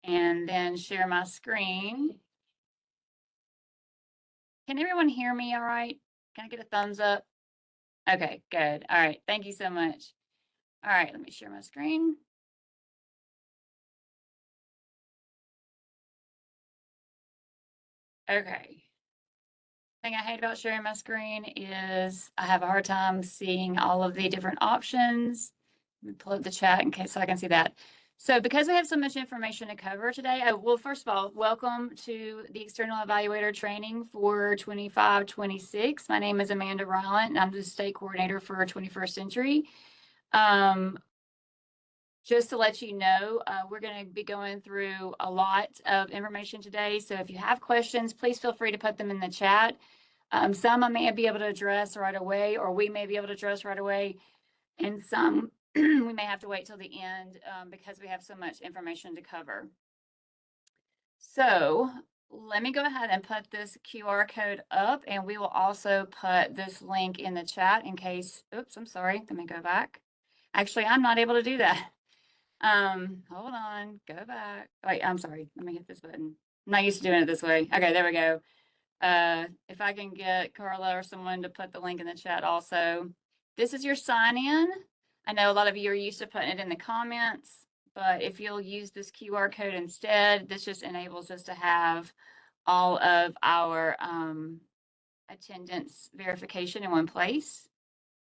and then share my screen. Can everyone hear me all right? Can I get a thumbs up? Okay, good. All right, thank you so much. All right, let me share my screen. Okay. Thing I hate about sharing my screen is I have a hard time seeing all of the different options. Let me pull up the chat in case I can see that. So because we have so much information to cover today, well, first of all, welcome to the External Evaluator training for 25-26. My name is Amanda Ryland, and I'm the state coordinator for 21st Century. Just to let you know, we're going to be going through a lot of information today. So if you have questions, please feel free to put them in the chat. Some I may be able to address right away, or we may be able to address right away, and some we may have to wait till the end because we have so much information to cover. So let me go ahead and put this QR code up, and we will also put this link in the chat in case, oops, I'm sorry, let me go back. Actually, I'm not able to do that. Hold on, go back. Wait, I'm sorry, let me hit this button. I'm not used to doing it this way. Okay, there we go. If I can get Carla or someone to put the link in the chat also. This is your sign in. I know a lot of you are used to putting it in the comments, but if you'll use this QR code instead, this just enables us to have all of our attendance verification in one place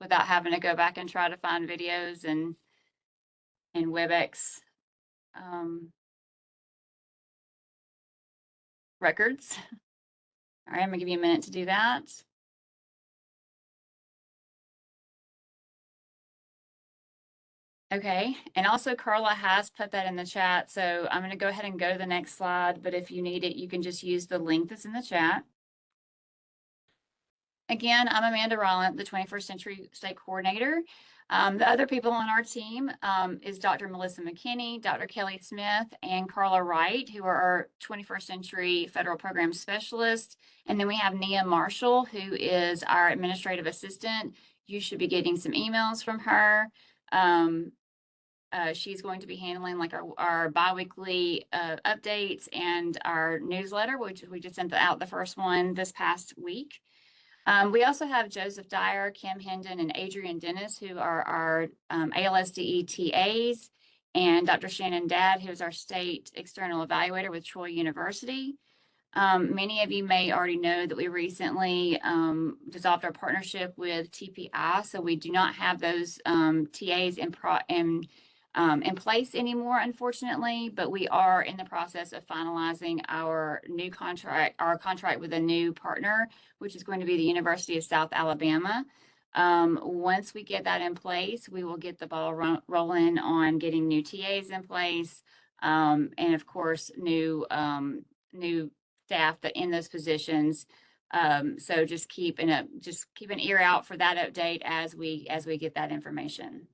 without having to go back and try to find videos and WebEx records. All right, I'm gonna give you a minute to do that. Okay, and also Carla has put that in the chat, so I'm gonna go ahead and go to the next slide, but if you need it, you can just use the link that's in the chat. Again, I'm Amanda Ryland, the 21st Century State Coordinator. The other people on our team is Dr. Melissa McKinney, Dr. Kelly Smith, and Carla Wright, who are our 21st Century Federal Program Specialists. And then we have Nia Marshall, who is our Administrative Assistant. You should be getting some emails from her. She's going to be handling like our biweekly updates and our newsletter, which we just sent out the first one this past week. We also have Joseph Dyer, Kim Hendon, and Adrian Dennis, who are our ALSDE TAs, and Dr. Shannon Dadd, who is our state external evaluator with Troy University. Many of you may already know that we recently dissolved our partnership with TPI, so we do not have those TAs in place anymore, unfortunately, but we are in the process of finalizing our new contract, our contract with a new partner, which is going to be the University of South Alabama. Once we get that in place, we will get the ball rolling on getting new TAs in place, and of course, new staff that in those positions. So just keep an ear out for that update as we get that information.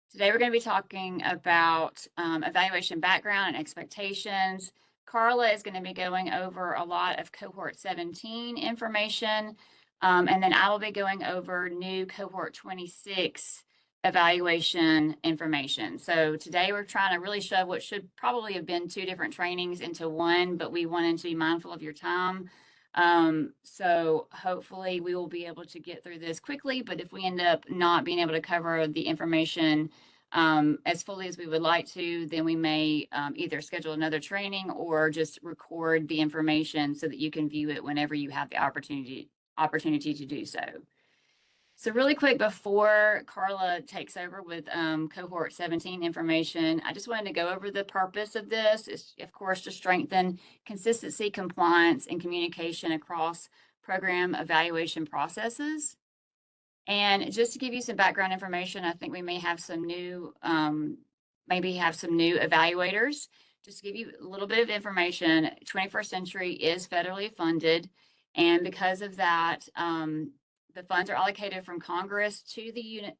Today, we're going to be talking about evaluation background and expectations. Carla is going to be going over a lot of Cohort 17 information, and then I will be going over new Cohort 26 evaluation information. So today, we're trying to really shove what should probably have been 2 different trainings into one, but we wanted to be mindful of your time. So hopefully we will be able to get through this quickly, but if we end up not being able to cover the information as fully as we would like to, then we may either schedule another training or just record the information so that you can view it whenever you have the opportunity to do so. So really quick, before Carla takes over with Cohort 17 information, I just wanted to go over the purpose of this. It's, of course, to strengthen consistency, compliance, and communication across program evaluation processes. And just to give you some background information, I think we may have some new, evaluators. Just to give you a little bit of information, 21st Century is federally funded, and because of that, the funds are allocated from Congress to the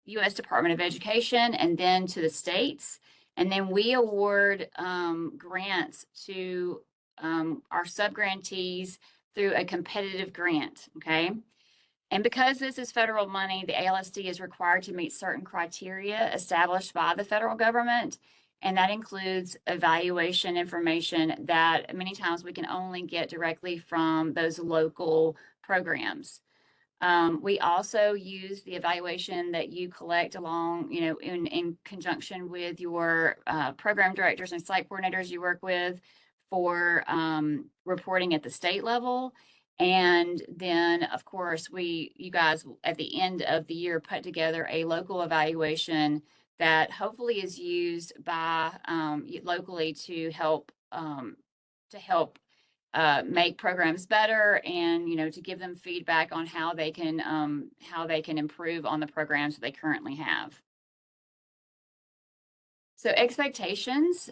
U.S. Department of Education and then to the states. And then we award grants to our subgrantees through a competitive grant, okay? And because this is federal money, the ALSD is required to meet certain criteria established by the federal government. and that includes evaluation information that many times we can only get directly from those local programs. We also use the evaluation that you collect along, in conjunction with your program directors and site coordinators you work with for reporting at the state level. And then, of course, you guys at the end of the year put together a local evaluation that hopefully is used by locally to help make programs better, and to give them feedback on how they can improve on the programs that they currently have. So expectations.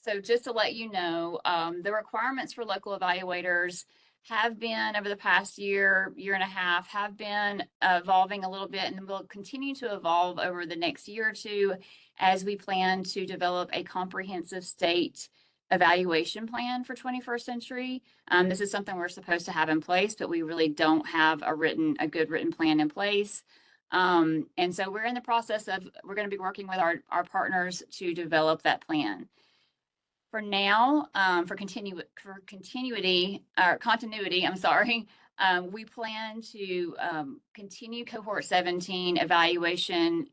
So just to let you know, the requirements for local evaluators have been over the past year and a half, have been evolving a little bit, and will continue to evolve over the next year or two as we plan to develop a comprehensive state evaluation plan for 21st century. This is something we're supposed to have in place, but we really don't have a good written plan in place. And so we're in the process we're going to be working with our partners to develop that plan. For now, for continuity, I'm sorry, we plan to continue Cohort 17 evaluation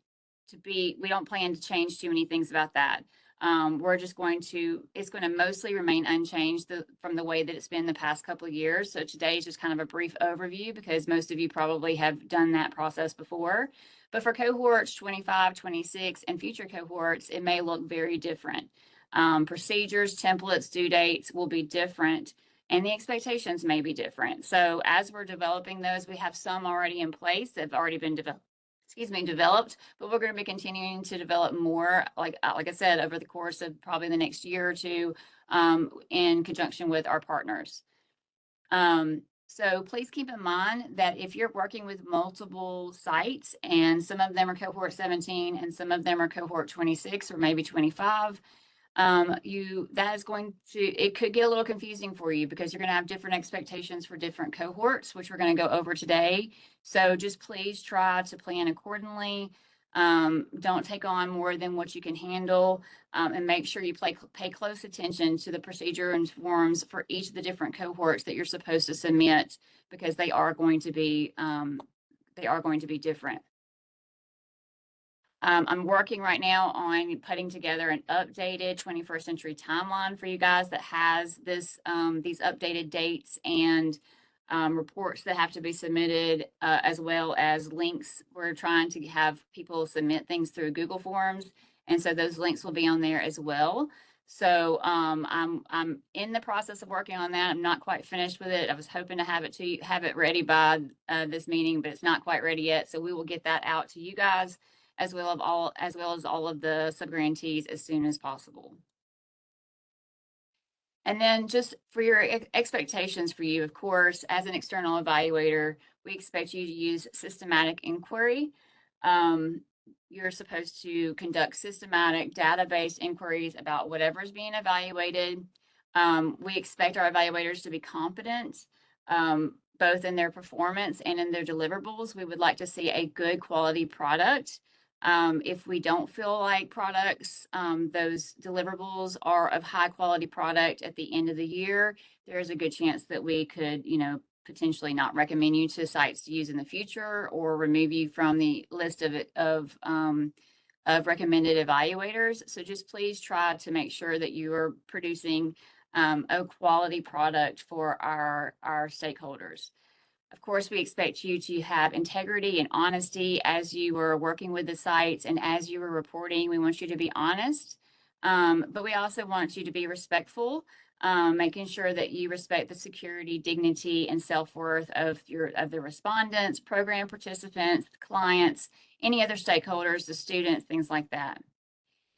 we don't plan to change too many things about that. We're just it's going to mostly remain unchanged from the way that it's been the past couple of years. So today is just kind of a brief overview because most of you probably have done that process before. But for cohorts 25, 26, and future cohorts, it may look very different. Procedures, templates, due dates will be different, and the expectations may be different. So as we're developing those, we have some already in place that have already been developed, but we're going to be continuing to develop more, like I said, over the course of probably the next year or two, in conjunction with our partners. So please keep in mind that if you're working with multiple sites, and some of them are cohort 17 and some of them are cohort 26 or maybe 25, it could get a little confusing for you because you're going to have different expectations for different cohorts, which we're going to go over today. So just please try to plan accordingly. Don't take on more than what you can handle, and make sure you pay close attention to the procedure and forms for each of the different cohorts that you're supposed to submit, because they are going to be different. I'm working right now on putting together an updated 21st century timeline for you guys that has these updated dates and reports that have to be submitted, as well as links. We're trying to have people submit things through Google Forms, and so those links will be on there as well. So I'm in the process of working on that. I'm not quite finished with it. I was hoping to have it ready by this meeting, but it's not quite ready yet. So we will get that out to you guys, as well as all of the subgrantees, as soon as possible. And then just for your expectations for you, of course, as an external evaluator, we expect you to use systematic inquiry. You're supposed to conduct systematic data-based inquiries about whatever is being evaluated. We expect our evaluators to be competent, both in their performance and in their deliverables. We would like to see a good quality product. If we don't feel like those deliverables are of high quality product at the end of the year, there's a good chance that we could, potentially not recommend you to sites to use in the future, or remove you from the list of recommended evaluators. So just please try to make sure that you are producing a quality product for our stakeholders. Of course, we expect you to have integrity and honesty as you are working with the sites, and as you are reporting. We want you to be honest, but we also want you to be respectful, making sure that you respect the security, dignity, and self-worth of the respondents, program participants, clients, any other stakeholders, the students, things like that.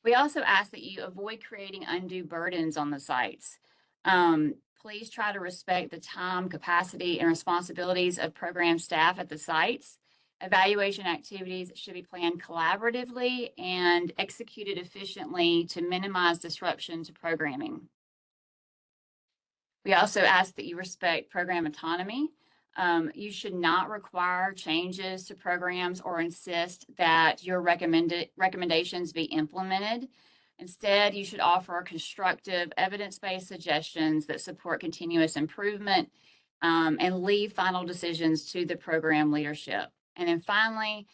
We also ask that you avoid creating undue burdens on the sites. Please try to respect the time, capacity, and responsibilities of program staff at the sites. Evaluation activities should be planned collaboratively and executed efficiently to minimize disruption to programming. We also ask that you respect program autonomy. You should not require changes to programs or insist that your recommendations be implemented. Instead, you should offer constructive, evidence-based suggestions that support continuous improvement, and leave final decisions to the program leadership. And then finally,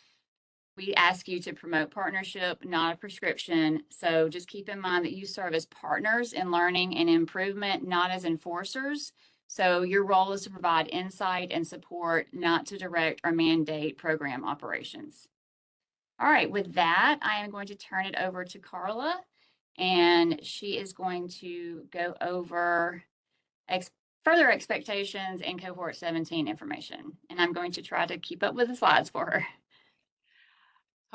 we ask you to promote partnership, not a prescription. So just keep in mind that you serve as partners in learning and improvement, not as enforcers. So your role is to provide insight and support, not to direct or mandate program operations. All right, with that, I am going to turn it over to Carla, and she is going to go over further expectations and cohort 17 information. And I'm going to try to keep up with the slides for her.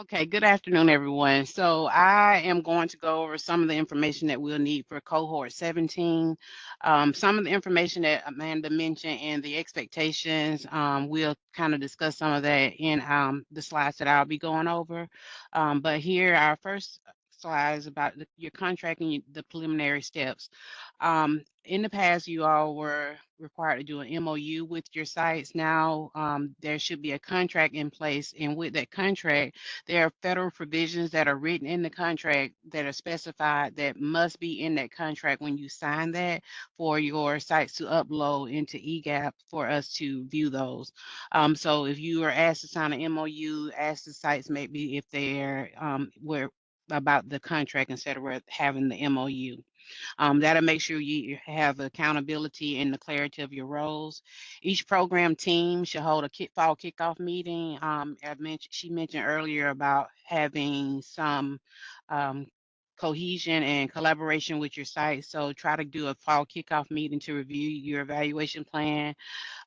Okay, good afternoon, everyone. So I am going to go over some of the information that we'll need for cohort 17. Some of the information that Amanda mentioned and the expectations, we'll kind of discuss some of that in the slides that I'll be going over. But here, our first slide is about your contract and the preliminary steps. In the past, you all were required to do an MOU with your sites. Now there should be a contract in place, and with that contract, there are federal provisions that are written in the contract that are specified that must be in that contract when you sign that for your sites to upload into EGAP for us to view those. So if you are asked to sign an MOU, ask the sites maybe if they're about the contract instead of having the MOU. That'll make sure you have accountability and the clarity of your roles. Each program team should hold a fall kickoff meeting. She mentioned earlier about having some cohesion and collaboration with your site. So try to do a fall kickoff meeting to review your evaluation plan,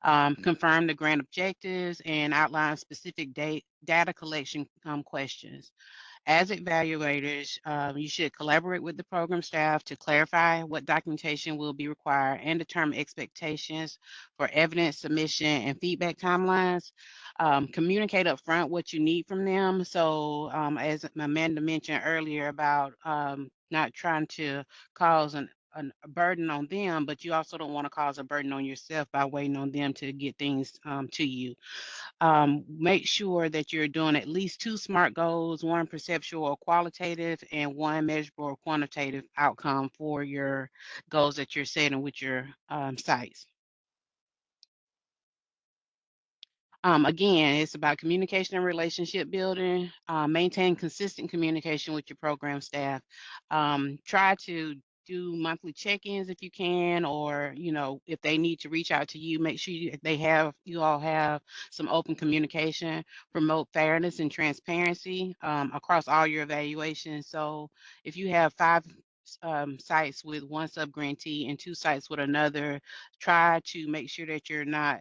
confirm the grant objectives, and outline specific data collection questions. As evaluators, you should collaborate with the program staff to clarify what documentation will be required and determine expectations for evidence submission and feedback timelines. Communicate upfront what you need from them. So as Amanda mentioned earlier about not trying to cause a burden on them, but you also don't want to cause a burden on yourself by waiting on them to get things to you. Make sure that you're doing at least 2 SMART goals, 1 perceptual or qualitative, and 1 measurable or quantitative outcome for your goals that you're setting with your sites. Again, it's about communication and relationship building. Maintain consistent communication with your program staff. Try to do monthly check-ins if you can, or if they need to reach out to you, make sure you all have some open communication. Promote fairness and transparency across all your evaluations. So if you have 5 sites with 1 subgrantee and 2 sites with another, try to make sure that you're not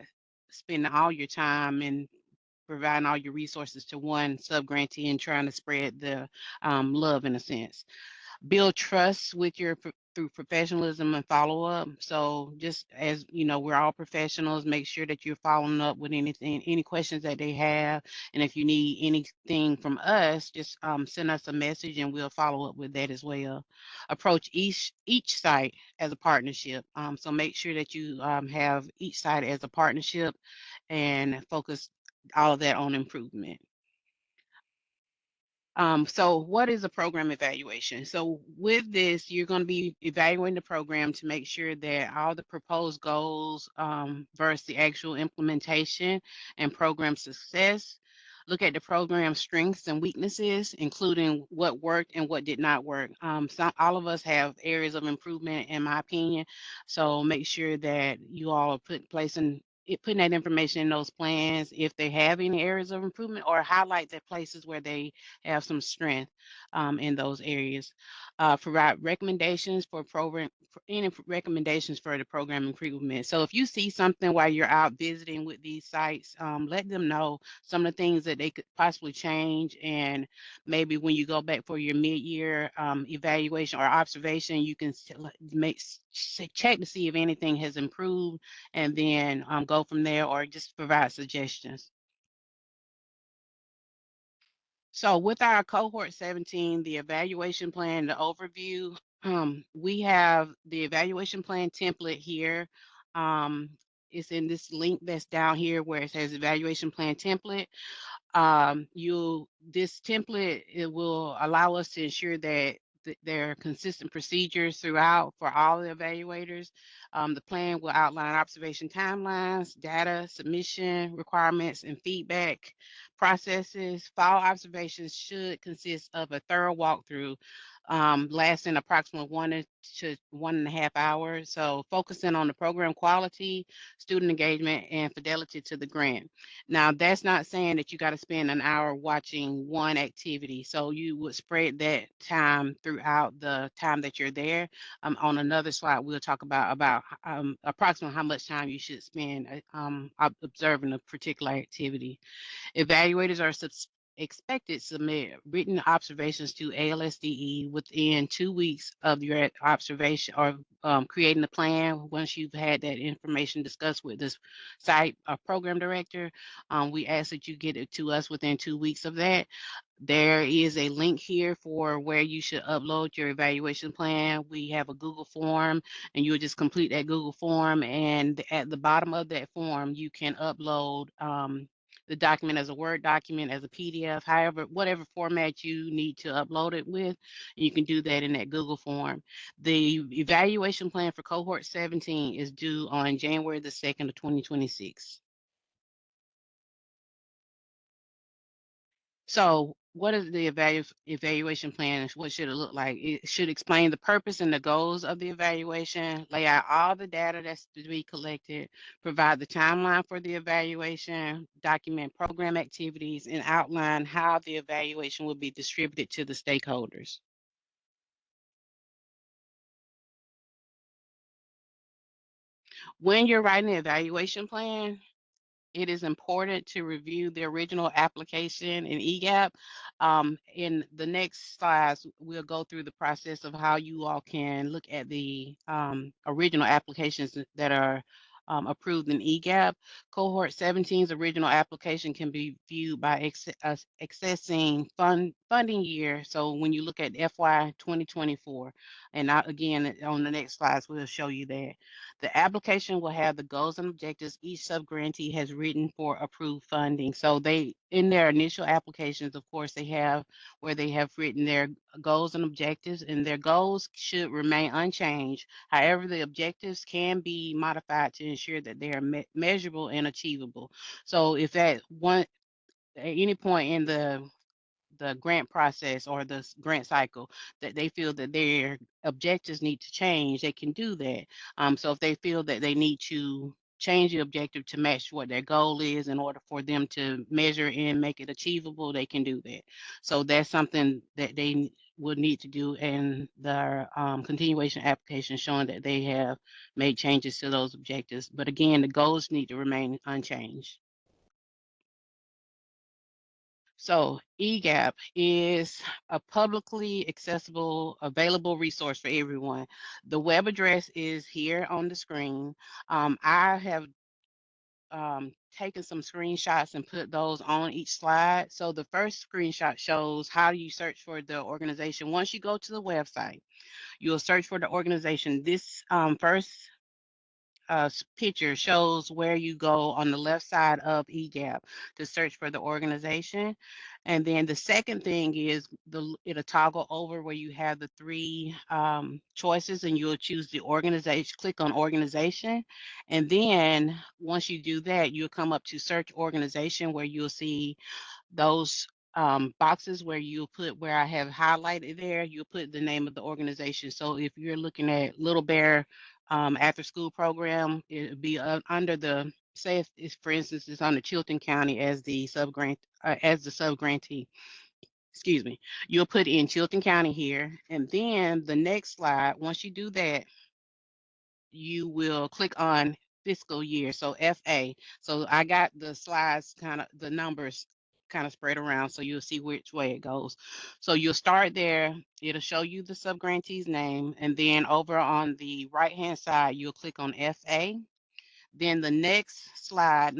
spending all your time and providing all your resources to 1 subgrantee and trying to spread the love in a sense. Build trust with through professionalism and follow up. So just as we're all professionals, make sure that you're following up with any questions that they have. And if you need anything from us, just send us a message and we'll follow up with that as well. Approach each site as a partnership. So make sure that you have each site as a partnership and focus all of that on improvement. So what is a program evaluation? So with this, you're going to be evaluating the program to make sure that all the proposed goals versus the actual implementation and program success. Look at the program strengths and weaknesses, including what worked and what did not work. All of us have areas of improvement, in my opinion. So make sure that you all are putting that information in those plans if they have any areas of improvement, or highlight the places where they have some strength in those areas. Provide recommendations for any recommendations for the program improvement. So if you see something while you're out visiting with these sites, let them know some of the things that they could possibly change. And maybe when you go back for your mid-year evaluation or observation, you can check to see if anything has improved, and then go from there, or just provide suggestions. So with our cohort 17, the evaluation plan, the overview, we have the evaluation plan template here. it's in this link that's down here where it says evaluation plan template. You this template, it will allow us to ensure that there are consistent procedures throughout for all the evaluators. The plan will outline observation timelines, data submission requirements, and feedback processes. Fall observations should consist of a thorough walkthrough, lasting approximately 1 to 1.5 hours. So focusing on the program quality, student engagement, and fidelity to the grant. Now, that's not saying that you got to spend an hour watching one activity. So you would spread that time throughout the time that you're there. On another slide, we'll talk about approximately how much time you should spend observing a particular activity. Evaluators are expected to submit written observations to ALSDE within 2 weeks of your observation or creating the plan. Once you've had that information discussed with this site program director, we ask that you get it to us within 2 weeks of that. There is a link here for where you should upload your evaluation plan. We have a Google form, and you'll just complete that Google form. And at the bottom of that form, you can upload the document as a Word document, as a PDF, however, whatever format you need to upload it with. You can do that in that Google form. The evaluation plan for cohort 17 is due on January the 2nd of 2026. So what is the evaluation plan? What should it look like? It should explain the purpose and the goals of the evaluation, lay out all the data that's to be collected, provide the timeline for the evaluation, document program activities, and outline how the evaluation will be distributed to the stakeholders. When you're writing the evaluation plan, it is important to review the original application in EGAP. In the next slides, we'll go through the process of how you all can look at the original applications that are approved in EGAP. Cohort 17's original application can be viewed by accessing funding year. So when you look at FY 2024, and again, on the next slides, we'll show you that. The application will have the goals and objectives each subgrantee has written for approved funding. So they, in their initial applications, of course, they have where they have written their goals and objectives, and their goals should remain unchanged. However, the objectives can be modified to ensure that they are measurable and achievable. So if at any point in the grant process or the grant cycle that they feel that their objectives need to change, they can do that. So if they feel that they need to change the objective to match what their goal is in order for them to measure and make it achievable, they can do that. So that's something that they would need to do in their continuation application, showing that they have made changes to those objectives. But again, the goals need to remain unchanged. So eGAP is a publicly accessible, available resource for everyone. The web address is here on the screen. I have taken some screenshots and put those on each slide. So the first screenshot shows how you search for the organization. Once you go to the website, you'll search for the organization. This first picture shows where you go on the left side of eGAP to search for the organization. And then the second thing is it'll toggle over where you have the three choices, and you'll choose the organization, click on organization. And then once you do that, you'll come up to search organization, where you'll see those boxes where you'll put, where I have highlighted there, you'll put the name of the organization. So if you're looking at Little Bear after school program, it'll be under the, say if for instance, it's under Chilton County as the subgrantee. Excuse me. You'll put in Chilton County here, and then the next slide, once you do that, you will click on fiscal year, so FA. So I got the slides, kind of the numbers kind of spread around, so you'll see which way it goes. So you'll start there, it'll show you the subgrantee's name, and then over on the right hand side, you'll click on FA. Then the next slide,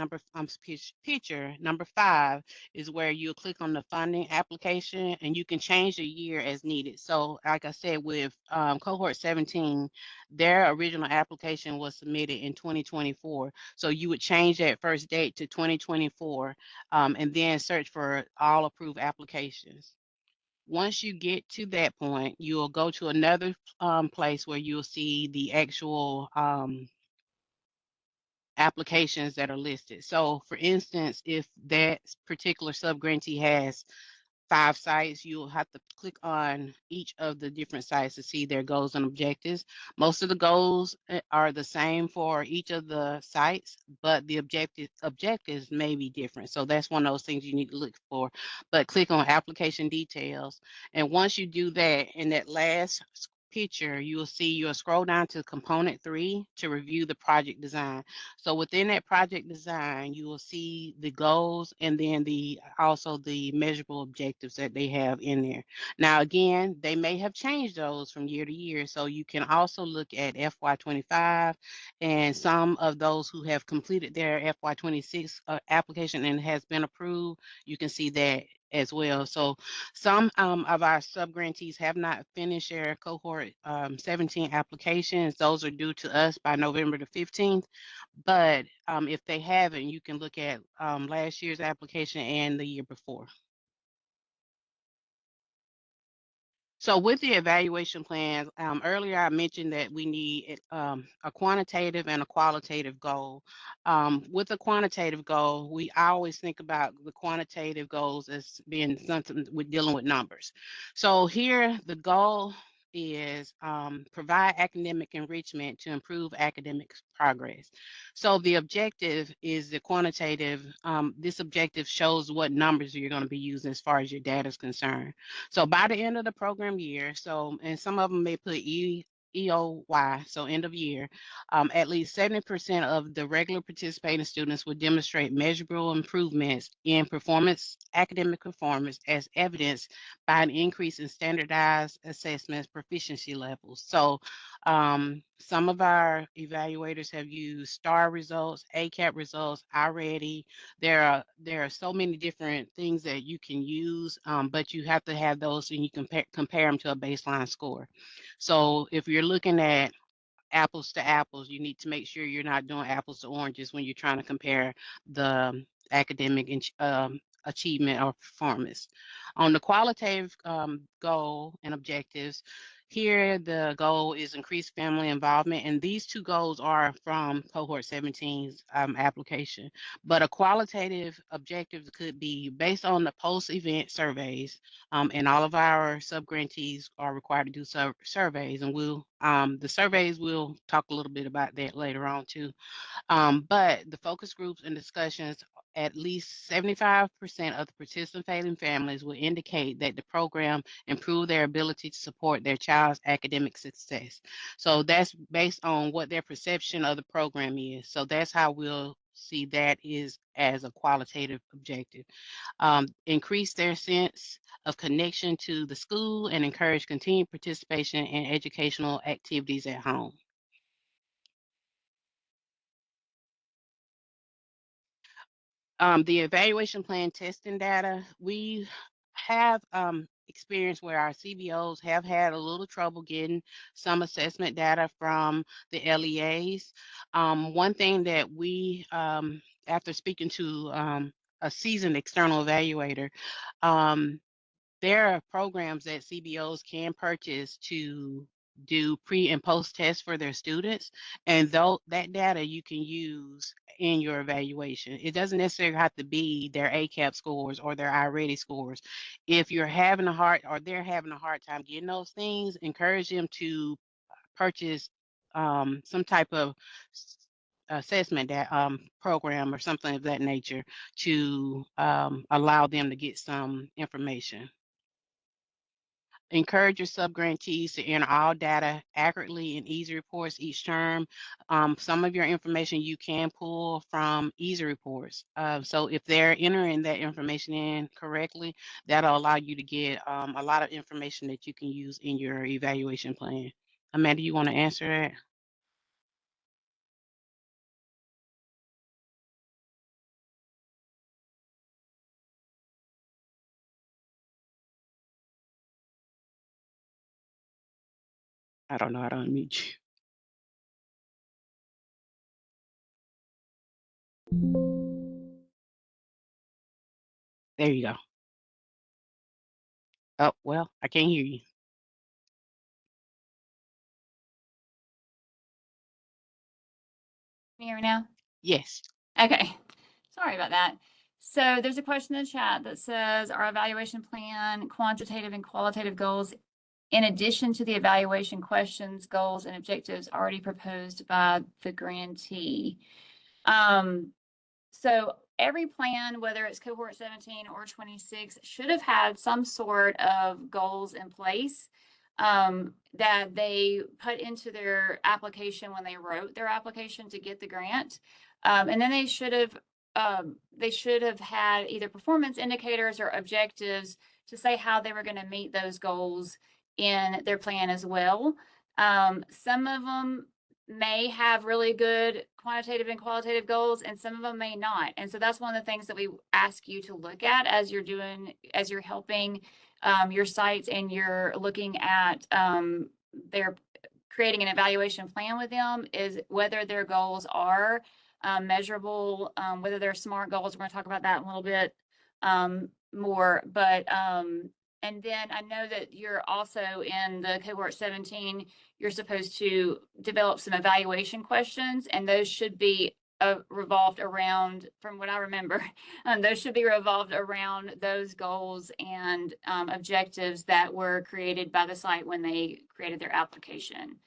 picture number 5, is where you'll click on the funding application and you can change the year as needed. So like I said, with cohort 17, their original application was submitted in 2024. So you would change that first date to 2024, and then search for all approved applications. Once you get to that point, you'll go to another place where you'll see the actual applications that are listed. So for instance, if that particular subgrantee has 5 sites, you'll have to click on each of the different sites to see their goals and objectives. Most of the goals are the same for each of the sites, but the objectives may be different. So that's one of those things you need to look for. But click on application details. And once you do that, in that last picture, you'll scroll down to component 3 to review the project design. So within that project design, you will see the goals and then also the measurable objectives that they have in there. Now, again, they may have changed those from year to year. So you can also look at FY25, and some of those who have completed their FY26 application and has been approved, you can see that as well. So some of our subgrantees have not finished their cohort 17 applications. Those are due to us by November the 15th. But if they haven't, you can look at last year's application and the year before. So with the evaluation plans, earlier I mentioned that we need a quantitative and a qualitative goal. With a quantitative goal, I always think about the quantitative goals as being something with dealing with numbers. So here the goal is provide academic enrichment to improve academic progress. So the objective is the quantitative. This objective shows what numbers you're going to be using as far as your data is concerned. So by the end of the program year, and some of them may put EOY, so end of year, at least 70% of the regular participating students will demonstrate measurable improvements in academic performance, as evidenced by an increase in standardized assessments proficiency levels. So some of our evaluators have used STAR results, ACAP results, iReady. There are so many different things that you can use, but you have to have those and you compare them to a baseline score. So if you're looking at apples to apples, you need to make sure you're not doing apples to oranges when you're trying to compare the academic achievement or performance. On the qualitative goal and objectives, here the goal is increased family involvement, and these two goals are from cohort 17's application. But a qualitative objective could be based on the post-event surveys, and all of our subgrantees are required to do surveys, and the surveys, we'll talk a little bit about that later on too. But the focus groups and discussions, at least 75% of the participating families will indicate that the program improved their ability to support their child's academic success. So that's based on what their perception of the program is. So that's how we'll see that is as a qualitative objective. Increase their sense of connection to the school and encourage continued participation in educational activities at home. The evaluation plan testing data, we have experience where our CBOs have had a little trouble getting some assessment data from the LEAs. One thing that after speaking to a seasoned external evaluator, um, there are programs that CBOs can purchase to do pre and post tests for their students, and though that data you can use in your evaluation. It doesn't necessarily have to be their ACAP scores or their iReady scores. If you're having a hard or they're having a hard time getting those things, encourage them to purchase some type of assessment program or something of that nature to allow them to get some information. Encourage your subgrantees to enter all data accurately in easy reports each term. Some of your information you can pull from easy reports. So if they're entering that information in correctly, that'll allow you to get a lot of information that you can use in your evaluation plan. Amanda, you want to answer that? I don't know how to unmute you. There you go. Oh, well, I can't hear you. Can you hear me now? Yes. Okay, sorry about that. So there's a question in the chat that says, our evaluation plan, quantitative and qualitative goals, in addition to the evaluation questions, goals, and objectives already proposed by the grantee. So every plan, whether it's cohort 17 or 26, should have had some sort of goals in place that they put into their application when they wrote their application to get the grant. And then they should have had either performance indicators or objectives to say how they were going to meet those goals in their plan as well. Some of them may have really good quantitative and qualitative goals, and some of them may not. And so that's one of the things that we ask you to look at as you're helping your sites and you're looking at their creating an evaluation plan with them, is whether their goals are measurable, whether they're SMART goals. We're going to talk about that in a little bit more, but and then I know that you're also in the cohort 17, you're supposed to develop some evaluation questions, and those should be revolved around, from what I remember, those should be revolved around those goals and objectives that were created by the site when they created their application.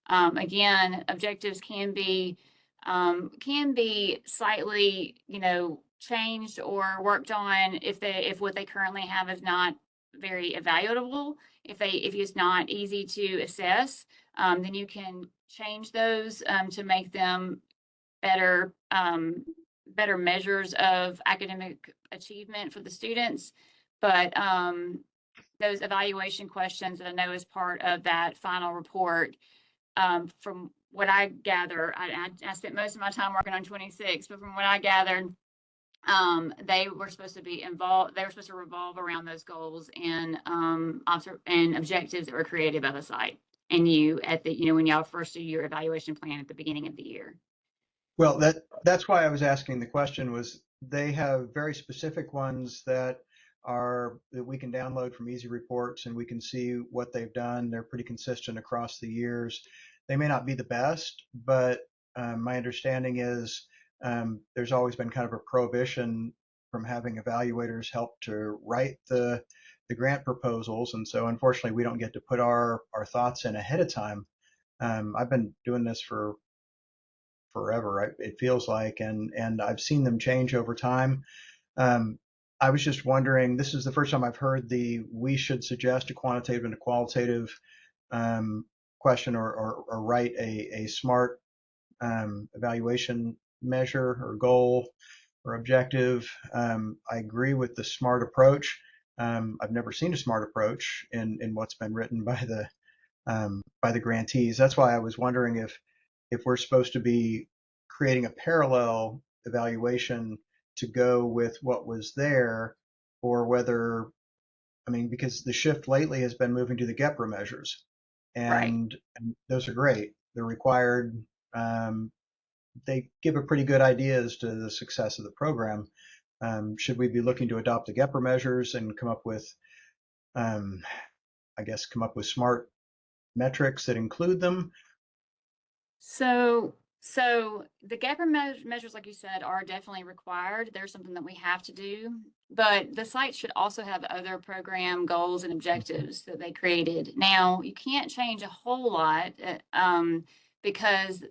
Again, objectives can be slightly, changed or worked on if what they currently have is not very evaluable. If it's not easy to assess, then you can change those to make them better better measures of academic achievement for the students. But those evaluation questions that I know is part of that final report, from what I gather, I spent most of my time working on 26, but from what I gathered, they were supposed to be involved. They were supposed to revolve around those goals and objectives that were created by the site and you at the when y'all first do your evaluation plan at the beginning of the year. Well, that's why I was asking the question. Was they have very specific ones that we can download from Easy Reports and we can see what they've done. They're pretty consistent across the years. They may not be the best, but my understanding is there's always been kind of a prohibition from having evaluators help to write the grant proposals, and so unfortunately we don't get to put our thoughts in ahead of time. I've been doing this for forever, it feels like, and I've seen them change over time. I was just wondering, this is the first time I've heard we should suggest a quantitative and a qualitative question or write a SMART evaluation measure or goal or objective. I agree with the SMART approach. I've never seen a SMART approach in what's been written by the grantees. That's why I was wondering if we're supposed to be creating a parallel evaluation to go with what was there, or whether, because the shift lately has been moving to the GEPRA measures, and those are great. They're required. They give a pretty good idea as to the success of the program. Should we be looking to adopt the GEPRA measures and come up with SMART metrics that include them? So the GAPR measures, like you said, are definitely required. They're something that we have to do, but the site should also have other program goals and objectives that they created. Now, you can't change a whole lot because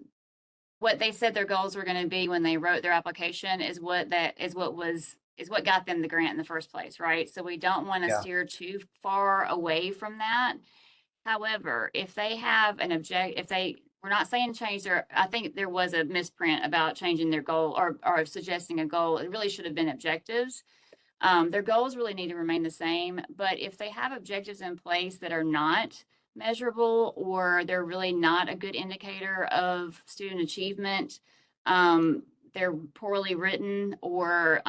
what they said their goals were going to be when they wrote their application is what got them the grant in the first place, right? So we don't want to steer too far away from that. However, if they have an we're not saying change I think there was a misprint about changing their goal or suggesting a goal. It really should have been objectives. Their goals really need to remain the same, but if they have objectives in place that are not measurable, or they're really not a good indicator of student achievement, they're poorly written, or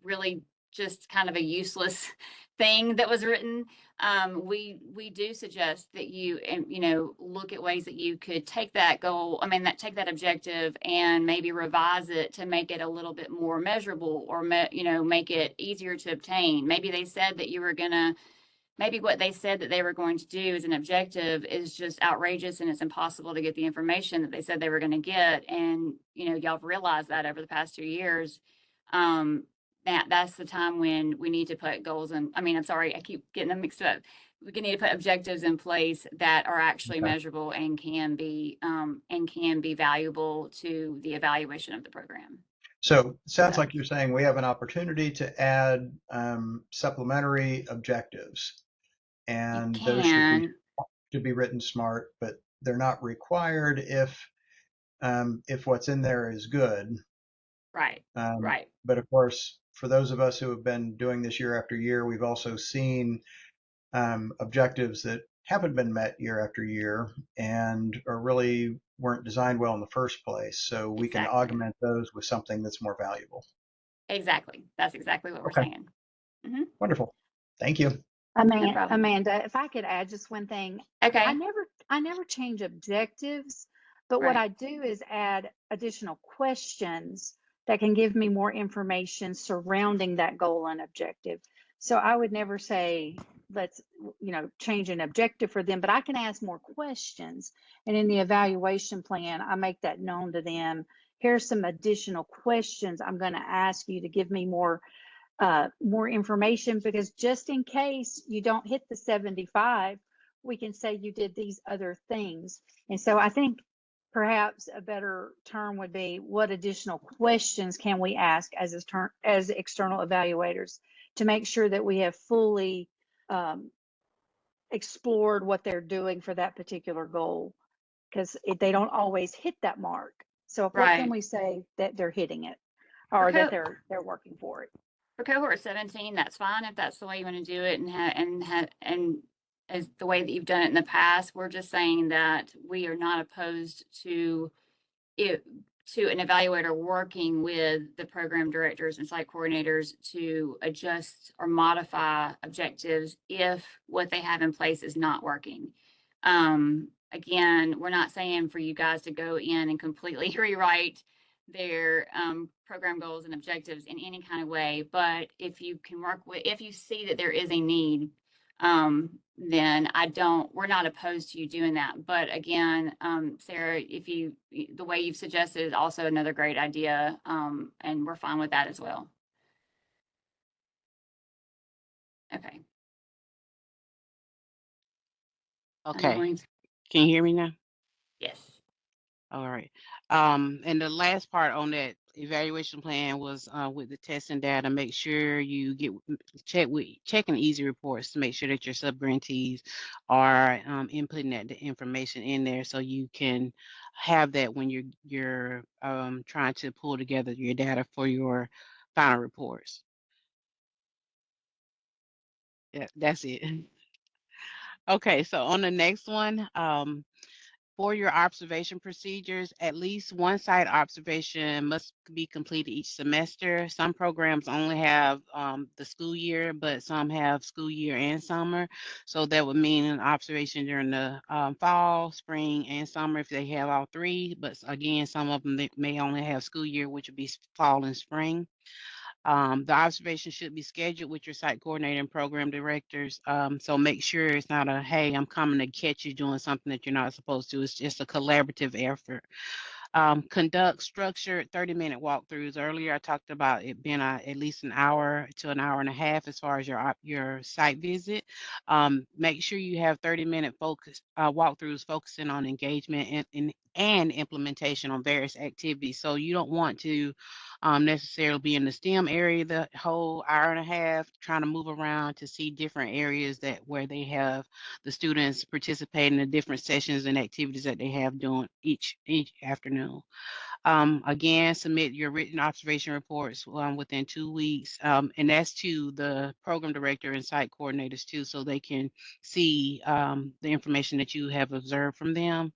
really just kind of a useless thing that was written, we do suggest that you, look at ways that you could take that goal, take that objective and maybe revise it to make it a little bit more measurable, or, make it easier to obtain. Maybe they said that you were gonna, maybe what they said that they were going to do as an objective is just outrageous and it's impossible to get the information that they said they were going to get. And, y'all have realized that over the past 2 years. That's the time when we need to put goals in. I'm sorry, I keep getting them mixed up. We need to put objectives in place that are actually Okay. measurable and can be valuable to the evaluation of the program. So it sounds like you're saying we have an opportunity to add supplementary objectives, and those should be written smart, but they're not required if what's in there is good. Right. Right. But of course, for those of us who have been doing this year after year, we've also seen objectives that haven't been met year after year and are really weren't designed well in the first place. So we can augment those with something that's more valuable. Exactly. That's exactly what we're saying. Mm-hmm. Wonderful. Thank you. Amanda, if I could add just one thing. Okay. I never change objectives, but what I do is add additional questions that can give me more information surrounding that goal and objective. So I would never say, let's, change an objective for them, but I can ask more questions. And in the evaluation plan, I make that known to them. Here's some additional questions I'm going to ask you to give me more information, because just in case you don't hit the 75, we can say you did these other things. And so I think perhaps a better term would be, what additional questions can we ask as external evaluators to make sure that we have fully explored what they're doing for that particular goal, because they don't always hit that mark. So what can we say that they're hitting it, or that they're working for it? For cohort 17, that's fine if that's the way you want to do it, and as the way that you've done it in the past. We're just saying that we are not opposed to it, to an evaluator working with the program directors and site coordinators to adjust or modify objectives if what they have in place is not working. Again, we're not saying for you guys to go in and completely rewrite their program goals and objectives in any kind of way, but if you can if you see that there is a need, then we're not opposed to you doing that. But again, Sarah, the way you've suggested is also another great idea, and we're fine with that as well. Okay. Okay. Can you hear me now? Yes. All right. And the last part on that evaluation plan was with the testing data. Make sure you checking easy reports to make sure that your subgrantees are inputting the information in there, so you can have that when you're trying to pull together your data for your final reports. Yeah, that's it. Okay, so on the next one, for your observation procedures, at least one site observation must be completed each semester. Some programs only have the school year, but some have school year and summer. So that would mean an observation during the fall, spring, and summer if they have all three. But again, some of them may only have school year, which would be fall and spring. The observation should be scheduled with your site coordinator and program directors. So make sure it's not a, hey, I'm coming to catch you doing something that you're not supposed to. It's just a collaborative effort. Conduct structured 30-minute walkthroughs. Earlier, I talked about it being at least an hour to an hour and a half as far as your site visit. Make sure you have 30-minute walkthroughs focusing on engagement and implementation on various activities. So you don't want to necessarily be in the STEM area the whole hour and a half, trying to move around to see different areas where they have the students participating in different sessions and activities that they have doing each afternoon. Again, submit your written observation reports within 2 weeks, and that's to the program director and site coordinators too, so they can see the information that you have observed from them.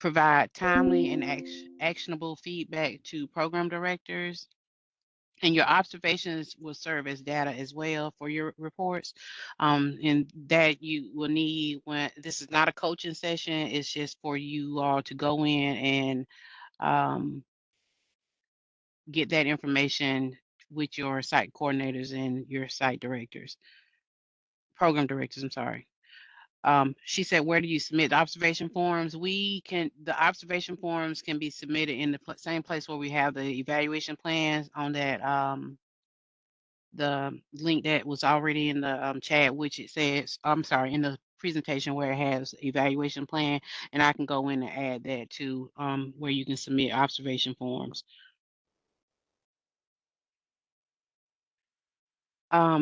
Provide timely and actionable feedback to program directors. And your observations will serve as data as well for your reports. And that you will need when this is not a coaching session, it's just for you all to go in and um, get that information with your site coordinators and your site directors, program directors, I'm sorry. She said, where do you submit the observation forms? The observation forms can be submitted in the same place where we have the evaluation plans on that, the link that was already in the chat, which it says, I'm sorry, in the presentation where it has evaluation plan, and I can go in and add that to where you can submit observation forms.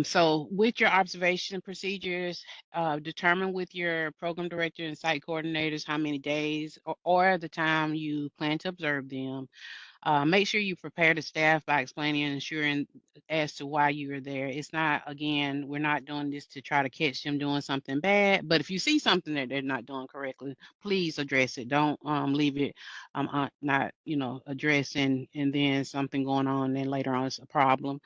So with your observation procedures, determine with your program director and site coordinators how many days or the time you plan to observe them. Make sure you prepare the staff by explaining and ensuring as to why you are there. It's not, again, we're not doing this to try to catch them doing something bad, but if you see something that they're not doing correctly, please address it. Don't leave it not, addressed and then something going on and later on it's a problem.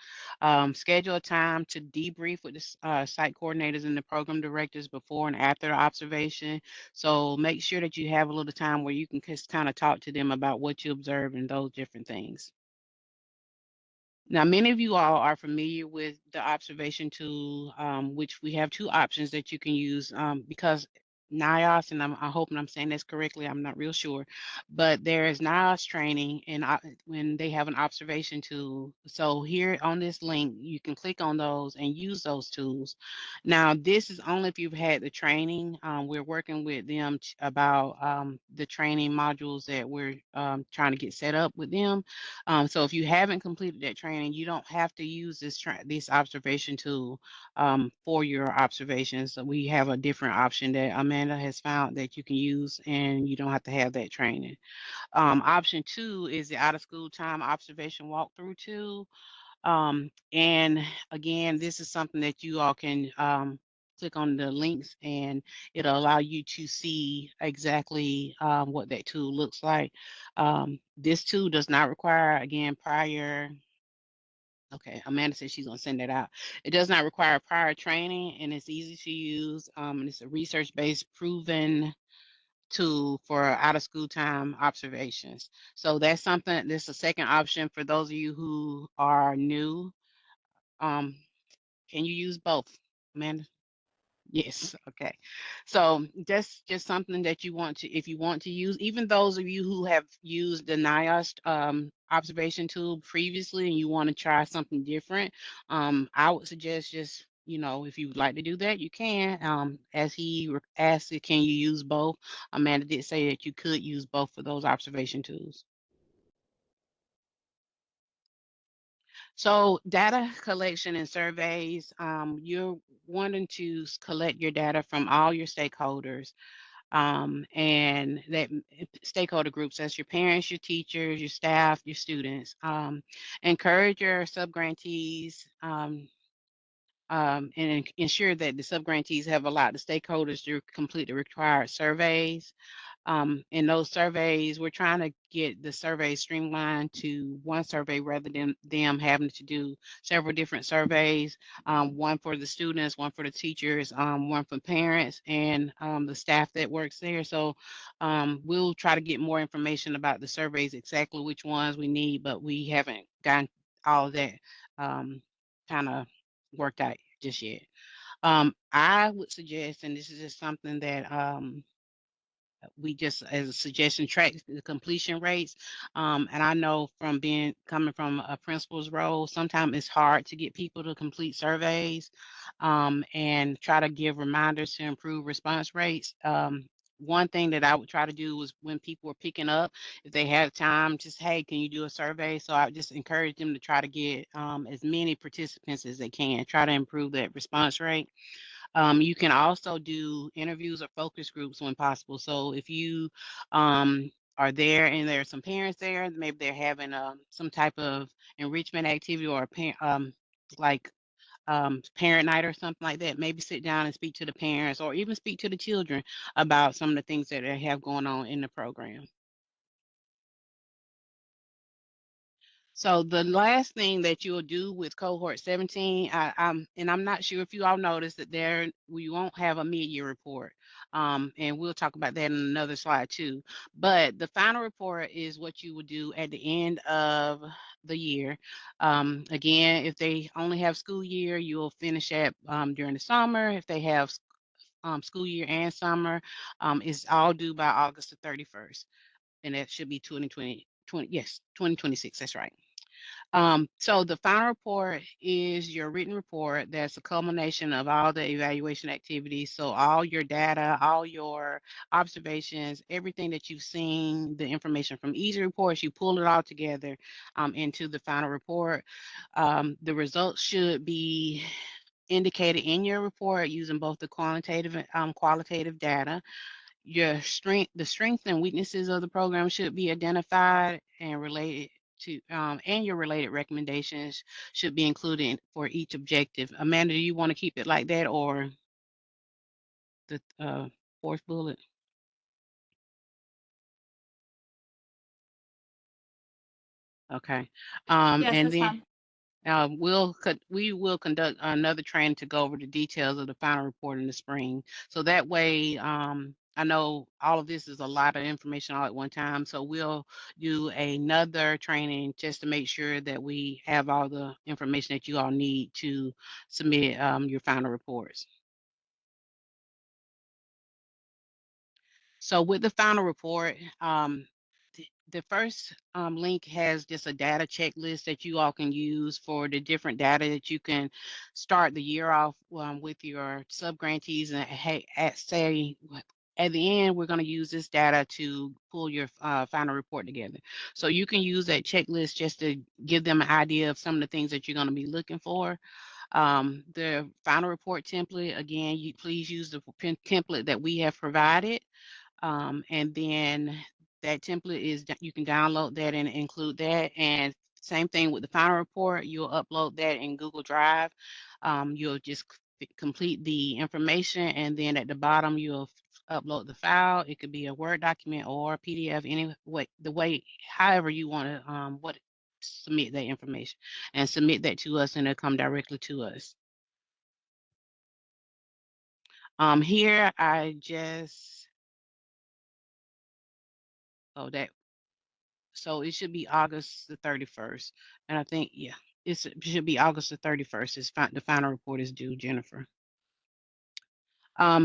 Schedule a time to debrief with the site coordinators and the program directors before and after the observation. So make sure that you have a little time where you can just kind of talk to them about what you observe and those different things. Now, many of you all are familiar with the observation tool, which we have two options that you can use because NIOS, and I'm hoping I'm saying this correctly, I'm not real sure, but there is NIOS training and when they have an observation tool. So here on this link, you can click on those and use those tools. Now, this is only if you've had the training. We're working with them about the training modules that we're trying to get set up with them. So if you haven't completed that training, you don't have to use this observation tool for your observations. So we have a different option that Amanda has found that you can use, and you don't have to have that training. Option 2 is the out of school time observation walkthrough tool. And again, this is something that you all can click on the links and it'll allow you to see exactly what that tool looks like. This tool does not require, again, okay, Amanda said she's gonna send that out. It does not require prior training and it's easy to use. And it's a research-based proven tool for out of school time observations. So that's something, this is a second option for those of you who are new. Um, can you use both, Amanda? Yes, okay. So that's just something that you want to, if you want to use, even those of you who have used the NIOST observation tool previously and you want to try something different, I would suggest just, if you would like to do that, you can. As he asked, can you use both? Amanda did say that you could use both for those observation tools. So data collection and surveys, you're wanting to collect your data from all your stakeholders, and that stakeholder groups, that's your parents, your teachers, your staff, your students. Encourage your subgrantees and ensure that the subgrantees have allowed the stakeholders to complete the required surveys. In those surveys, we're trying to get the surveys streamlined to one survey rather than them having to do several different surveys, one for the students, one for the teachers, one for parents and the staff that works there. So we'll try to get more information about the surveys, exactly which ones we need, but we haven't gotten all of that kind of worked out just yet. I would suggest, and this is just something that we just as a suggestion track the completion rates. And I know from coming from a principal's role, sometimes it's hard to get people to complete surveys and try to give reminders to improve response rates. One thing that I would try to do was when people are picking up, if they have time, just, hey, can you do a survey? So I would just encourage them to try to get as many participants as they can, try to improve that response rate. You can also do interviews or focus groups when possible. So if you are there and there are some parents there, maybe they're having some type of enrichment activity or like parent night or something like that, maybe sit down and speak to the parents or even speak to the children about some of the things that they have going on in the program. So the last thing that you'll do with cohort 17, I'm not sure if you all noticed that we won't have a mid-year report. And we'll talk about that in another slide too. But the final report is what you would do at the end of the year. Again, if they only have school year, you'll finish at during the summer. If they have school year and summer, it's all due by August the 31st. And that should be 2026, that's right. So the final report is your written report. That's a culmination of all the evaluation activities. So all your data, all your observations, everything that you've seen, the information from easy reports, you pull it all together into the final report. The results should be indicated in your report using both the quantitative and qualitative data. The strengths and weaknesses of the program should be identified and related to, and your related recommendations should be included for each objective. Amanda, do you want to keep it like that, or the fourth bullet? Okay. Yes, And that's then fine. we will conduct another training to go over the details of the final report in the spring. So that way, I know all of this is a lot of information all at one time. So we'll do another training just to make sure that we have all the information that you all need to submit your final reports. So with the final report, the first link has just a data checklist that you all can use for the different data that you can start the year off with your subgrantees, and say at the end we're going to use this data to pull your final report together. So you can use that checklist just to give them an idea of some of the things that you're going to be looking for. The final report template, again, please use the template that we have provided. And then that template is you can download that and include that. And same thing with the final report, you'll upload that in Google Drive. You'll just complete the information, and then at the bottom you'll upload the file. It could be a Word document or a PDF, any way, however you want to submit that information, and submit that to us, and it'll come directly to us. Here I just so it should be August the 31st. And I think, yeah, it should be August the 31st. The final report is due, Jennifer.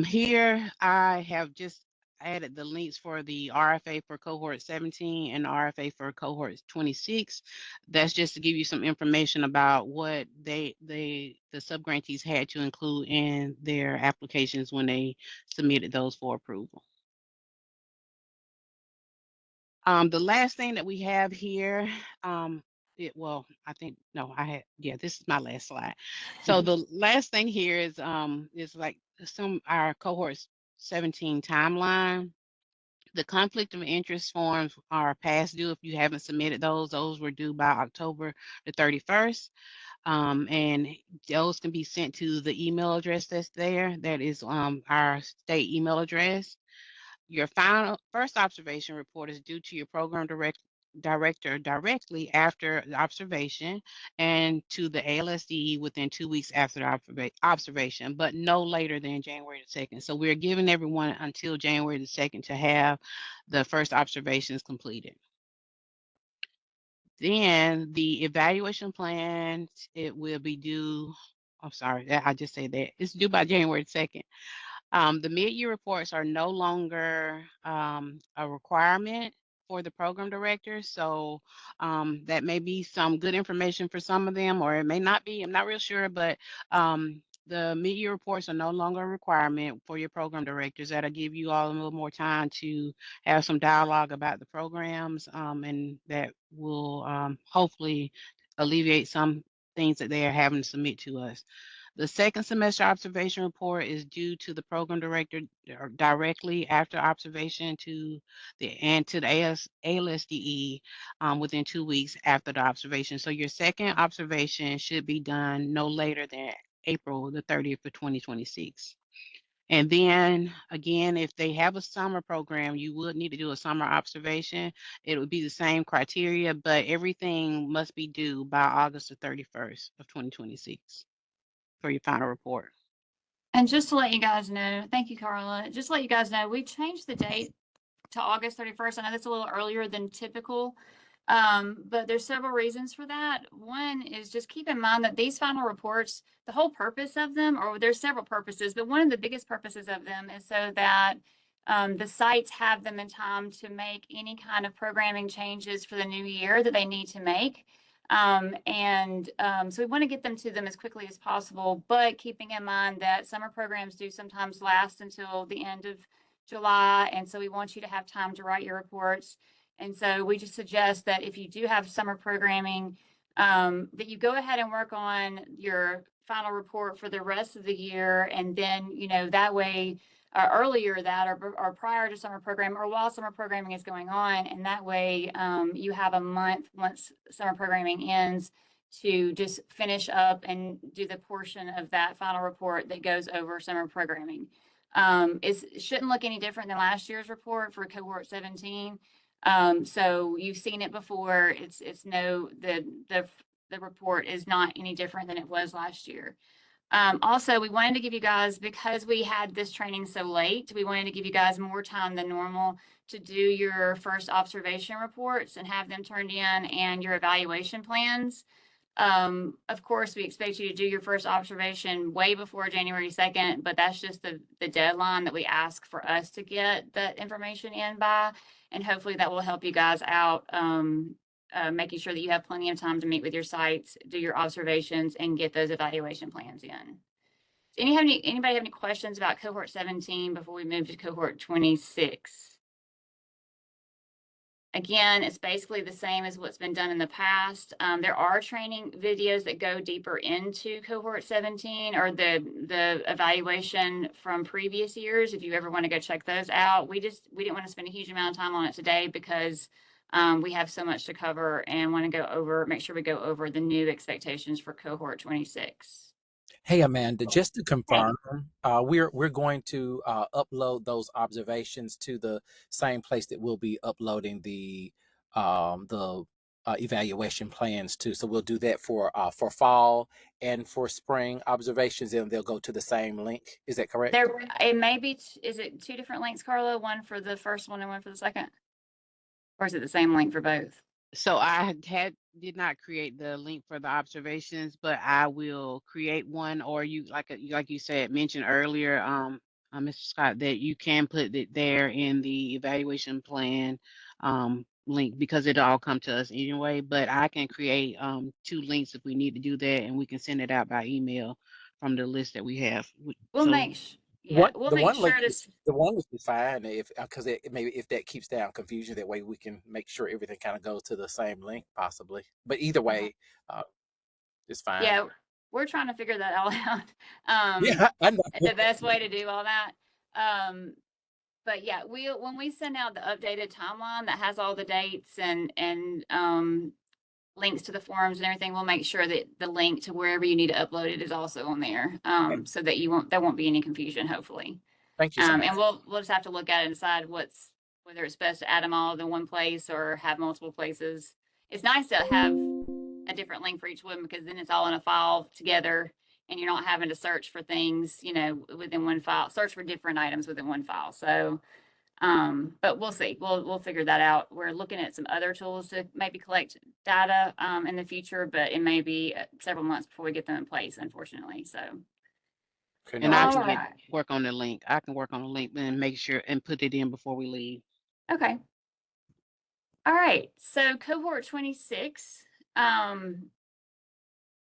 Here I have just added the links for the RFA for cohort 17 and the RFA for cohort 26. That's just to give you some information about what the subgrantees had to include in their applications when they submitted those for approval. The last thing that we have here, I think, no, this is my last slide. So the last thing here is like our cohort 17 timeline. The conflict of interest forms are past due. If you haven't submitted those were due by October the 31st. And those can be sent to the email address that's there. That is our state email address. Your first observation report is due to your program director directly after the observation, and to the ALSDE within 2 weeks after the observation, but no later than January the 2nd. So we're giving everyone until January the 2nd to have the first observations completed. Then the evaluation plan, it will be due, I'm sorry, I just said that. It's due by January 2nd. The mid-year reports are no longer a requirement for the program director. So that may be some good information for some of them, or it may not be. I'm not real sure, but the mid-year reports are no longer a requirement for your program directors. That'll give you all a little more time to have some dialogue about the programs, and that will hopefully alleviate some things that they are having to submit to us. The second semester observation report is due to the program director directly after observation to the ALSDE within 2 weeks after the observation. So your second observation should be done no later than April the 30th of 2026. And then again, if they have a summer program, you would need to do a summer observation. It would be the same criteria, but everything must be due by August the 31st of 2026 for your final report. And just to let you guys know, thank you, Carla. Just to let you guys know, we changed the date to August 31st. I know that's a little earlier than typical, but there's several reasons for that. One is just keep in mind that these final reports, the whole purpose of them, or there's several purposes, but one of the biggest purposes of them is so that the sites have them in time to make any kind of programming changes for the new year that they need to make. So we want to get them to them as quickly as possible, but keeping in mind that summer programs do sometimes last until the end of July. And so we want you to have time to write your reports. And so we just suggest that if you do have summer programming, that you go ahead and work on your final report for the rest of the year. And then, that way, earlier that or prior to summer program or while summer programming is going on. And that way you have a month once summer programming ends to just finish up and do the portion of that final report that goes over summer programming. It shouldn't look any different than last year's report for cohort 17. So you've seen it before. The report is not any different than it was last year. Also, we wanted to give you guys, because we had this training so late, we wanted to give you guys more time than normal to do your first observation reports and have them turned in and your evaluation plans. Of course, we expect you to do your first observation way before January 2nd, but that's just the deadline that we ask for us to get that information in by, and hopefully that will help you guys out, making sure that you have plenty of time to meet with your sites, do your observations, and get those evaluation plans in. Anybody have any questions about cohort 17 before we move to cohort 26? Again, it's basically the same as what's been done in the past. There are training videos that go deeper into cohort 17 or the evaluation from previous years. If you ever want to go check those out, we didn't want to spend a huge amount of time on it today because we have so much to cover and want to make sure we go over the new expectations for cohort 26. Hey, Amanda, just to confirm, we're going to upload those observations to the same place that we'll be uploading the evaluation plans to. So we'll do that for fall and for spring observations, and they'll go to the same link. Is that correct? It may be. Is it two different links, Carla? One for the first one and one for the second, or is it the same link for both? So I did not create the link for the observations, but I will create one, or you like you said mentioned earlier, Mr. Scott, that you can put it there in the evaluation plan link because it'll all come to us anyway. But I can create two links if we need to do that, and we can send it out by email from the list that we have. We'll make sure the one would be fine because maybe if that keeps down confusion, that way we can make sure everything kind of goes to the same link possibly. But either way, it's fine. Yeah, we're trying to figure that all out. Yeah, I know. The best way to do all that. But yeah, when we send out the updated timeline that has all the dates and links to the forums and everything, we'll make sure that the link to wherever you need to upload it is also on there, so that there won't be any confusion, hopefully. Thank you so much. And we'll just have to look at it and decide whether it's best to add them all in one place or have multiple places. It's nice to have a different link for each one because then it's all in a file together and you're not having to search for things, within one file, search for different items within one file. So, but we'll see. We'll figure that out. We're looking at some other tools to maybe collect data in the future, but it may be several months before we get them in place, unfortunately. So, and I can work on the link. I can work on the link and make sure and put it in before we leave. Okay. All right. So cohort 26.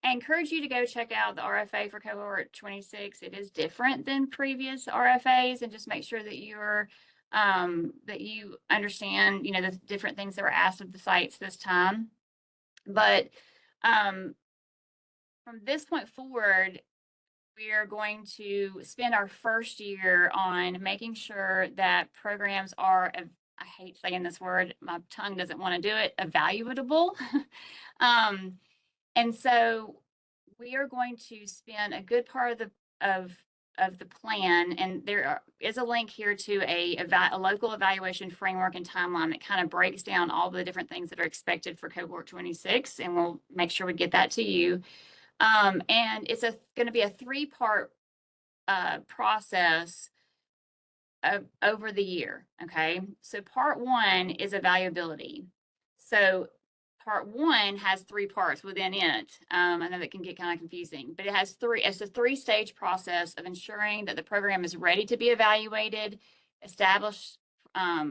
I encourage you to go check out the RFA for cohort 26. It is different than previous RFAs, and just make sure that that you understand, the different things that were asked of the sites this time. But from this point forward, we are going to spend our first year on making sure that programs are, I hate saying this word, my tongue doesn't want to do it, evaluatable. And so we are going to spend a good part of the plan, and there is a link here to a local evaluation framework and timeline that kind of breaks down all the different things that are expected for cohort 26, and we'll make sure we get that to you. And it's going to be a 3-part process over the year. Okay, so part 1 is evaluability. So part 1 has 3 parts within it. I know that can get kind of confusing, but it has 3. It's a 3-stage process of ensuring that the program is ready to be evaluated, establish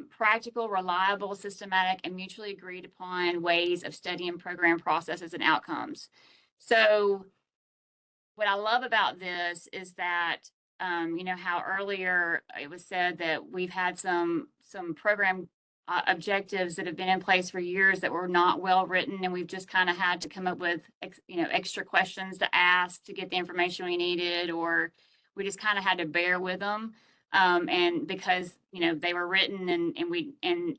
practical, reliable, systematic, and mutually agreed upon ways of studying program processes and outcomes. So what I love about this is that, you know, how earlier it was said that we've had some program objectives that have been in place for years that were not well written, and we've just kind of had to come up with, you know, extra questions to ask to get the information we needed, or we just kind of had to bear with them. And because, you know, they were written and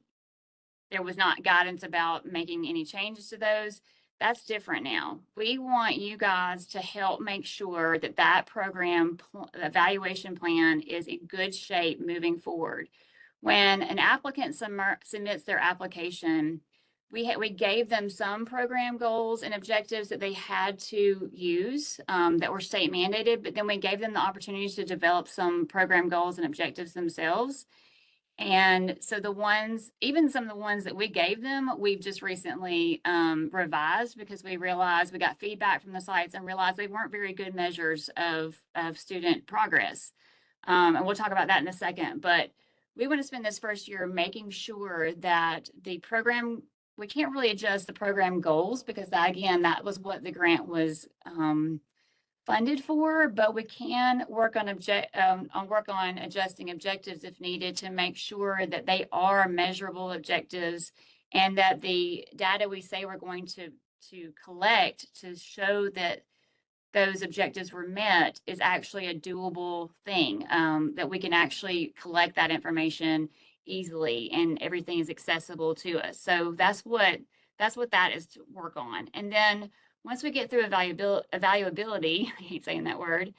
there was not guidance about making any changes to those. That's different now. We want you guys to help make sure that that program evaluation plan is in good shape moving forward. When an applicant submits their application, we gave them some program goals and objectives that they had to use that were state mandated, but then we gave them the opportunities to develop some program goals and objectives themselves. And so the ones, even some of the ones that we gave them, we've just recently revised because we realized we got feedback from the sites and realized they weren't very good measures of student progress. And we'll talk about that in a second. But we want to spend this first year making sure that the program, we can't really adjust the program goals because that, again, that was what the grant was funded for, but we can work on adjusting objectives if needed to make sure that they are measurable objectives and that the data we say we're going to collect to show that those objectives were met is actually a doable thing, that we can actually collect that information easily and everything is accessible to us. So that's what that is to work on. And then once we get through evaluability, I hate saying that word,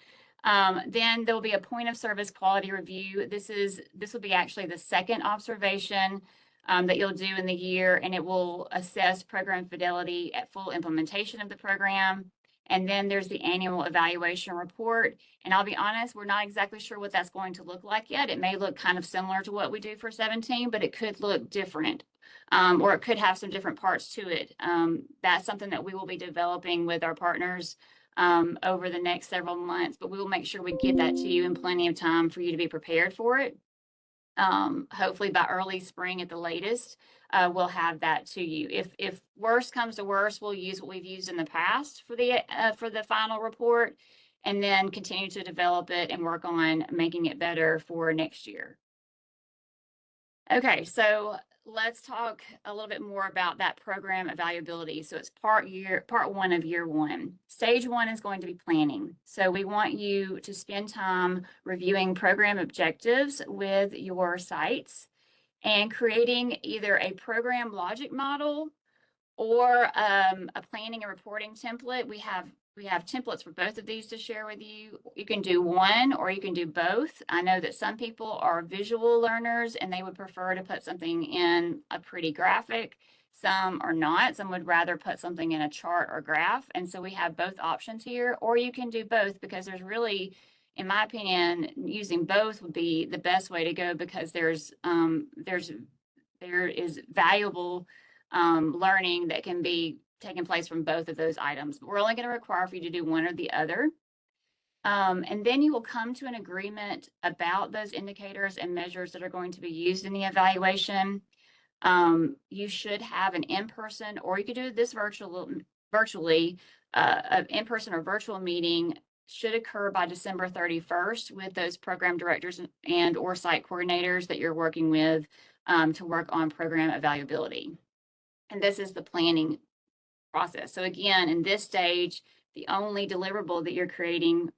then there will be a point of service quality review. This will be actually the second observation that you'll do in the year, and it will assess program fidelity at full implementation of the program. And then there's the annual evaluation report. And I'll be honest, we're not exactly sure what that's going to look like yet. It may look kind of similar to what we do for 17, but it could look different. Or it could have some different parts to it. That's something that we will be developing with our partners over the next several months, but we will make sure we get that to you in plenty of time for you to be prepared for it. Hopefully by early spring at the latest, we'll have that to you. If worst comes to worst, we'll use what we've used in the past for the final report, and then continue to develop it and work on making it better for next year. Okay, so let's talk a little bit more about that program evaluability. So it's part 1 of year 1. Stage 1 is going to be planning. So we want you to spend time reviewing program objectives with your sites and creating either a program logic model or a planning and reporting template. We have templates for both of these to share with you. You can do one or you can do both. I know that some people are visual learners and they would prefer to put something in a pretty graphic. Some are not. Some would rather put something in a chart or graph. And so we have both options here, or you can do both because there's really, in my opinion, using both would be the best way to go because there is valuable learning that can be taking place from both of those items. But we're only going to require for you to do one or the other. And then you will come to an agreement about those indicators and measures that are going to be used in the evaluation. You should have an in-person, or you could do this virtually, an in-person or virtual meeting should occur by December 31st with those program directors and or site coordinators that you're working with to work on program evaluability. And this is the planning process. So again, in this stage, the only deliverable that you're creating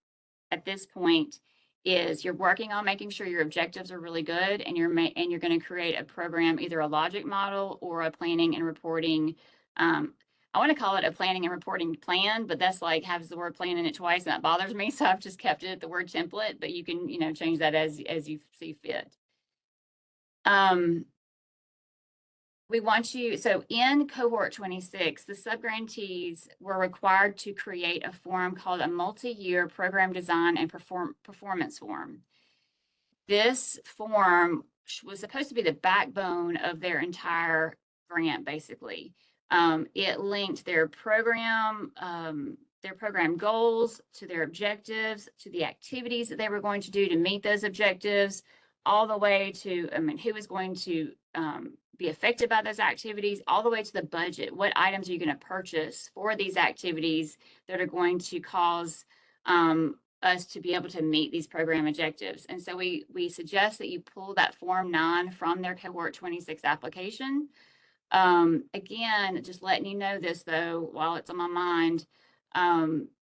at this point is you're working on making sure your objectives are really good, and you're going to create a program, either a logic model or a planning and reporting I want to call it a planning and reporting plan, but that's like has the word plan in it twice, and that bothers me. So I've just kept it at the word template, but you can, change that as you see fit. We want you, so in cohort 26, the subgrantees were required to create a form called a multi-year program design and performance form. This form was supposed to be the backbone of their entire grant, basically. It linked their program goals to their objectives, to the activities that they were going to do to meet those objectives, all the way to, who was going to be affected by those activities, all the way to the budget. What items are you going to purchase for these activities that are going to cause us to be able to meet these program objectives? And so we suggest that you pull that Form 9 from their Cohort 26 application. Again, just letting you know this though, while it's on my mind,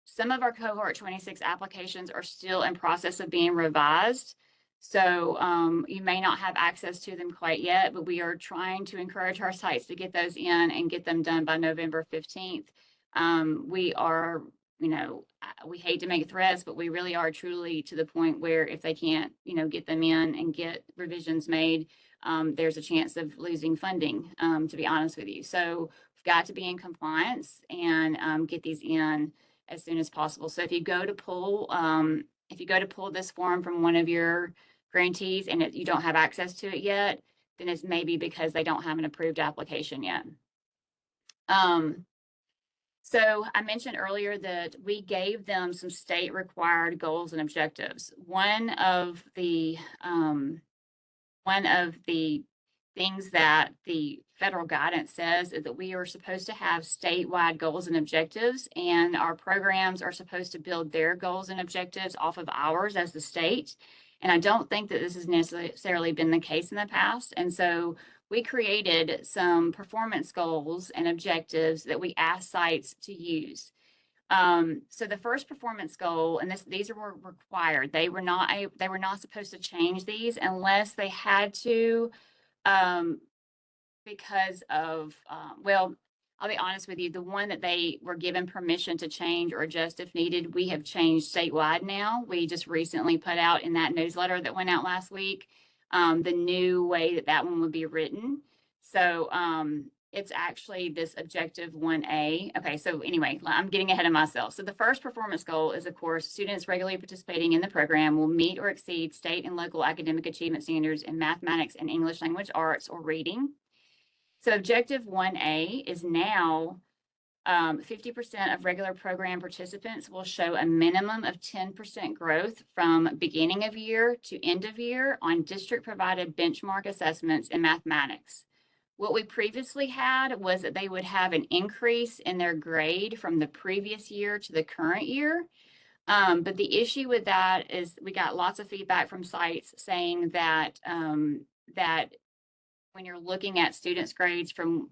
some of our Cohort 26 applications are still in process of being revised. So you may not have access to them quite yet, but we are trying to encourage our sites to get those in and get them done by November 15th. We are, we hate to make threats, but we really are truly to the point where if they can't, get them in and get revisions made, there's a chance of losing funding, to be honest with you. So we've got to be in compliance and get these in as soon as possible. So if you go to pull this form from one of your grantees and you don't have access to it yet, then it's maybe because they don't have an approved application yet. So I mentioned earlier that we gave them some state required goals and objectives. One of the things that the federal guidance says is that we are supposed to have statewide goals and objectives, and our programs are supposed to build their goals and objectives off of ours as the state. And I don't think that this has necessarily been the case in the past. And so we created some performance goals and objectives that we asked sites to use. So the first performance goal, and these were required. They were not supposed to change these unless they had to, because of, well, I'll be honest with you, the one that they were given permission to change or adjust if needed, we have changed statewide now. We just recently put out in that newsletter that went out last week, the new way that one would be written. So it's actually this objective 1A. Okay, so anyway, I'm getting ahead of myself. So the first performance goal is, of course, students regularly participating in the program will meet or exceed state and local academic achievement standards in mathematics and English language arts or reading. So objective 1A is now 50% of regular program participants will show a minimum of 10% growth from beginning of year to end of year on district provided benchmark assessments in mathematics. What we previously had was that they would have an increase in their grade from the previous year to the current year. But the issue with that is we got lots of feedback from sites saying that when you're looking at students' grades from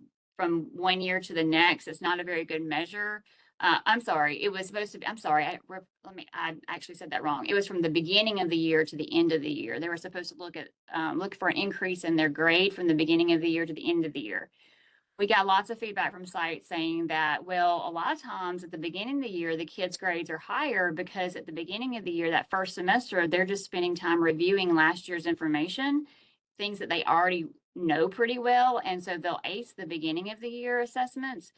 one year to the next, it's not a very good measure. I'm sorry, it was supposed to be, I'm sorry, I actually said that wrong. It was from the beginning of the year to the end of the year. They were supposed to look for an increase in their grade from the beginning of the year to the end of the year. We got lots of feedback from sites saying that, well, a lot of times at the beginning of the year, the kids' grades are higher because at the beginning of the year, that first semester, they're just spending time reviewing last year's information, things that they already know pretty well. And so they'll ace the beginning of the year assessments,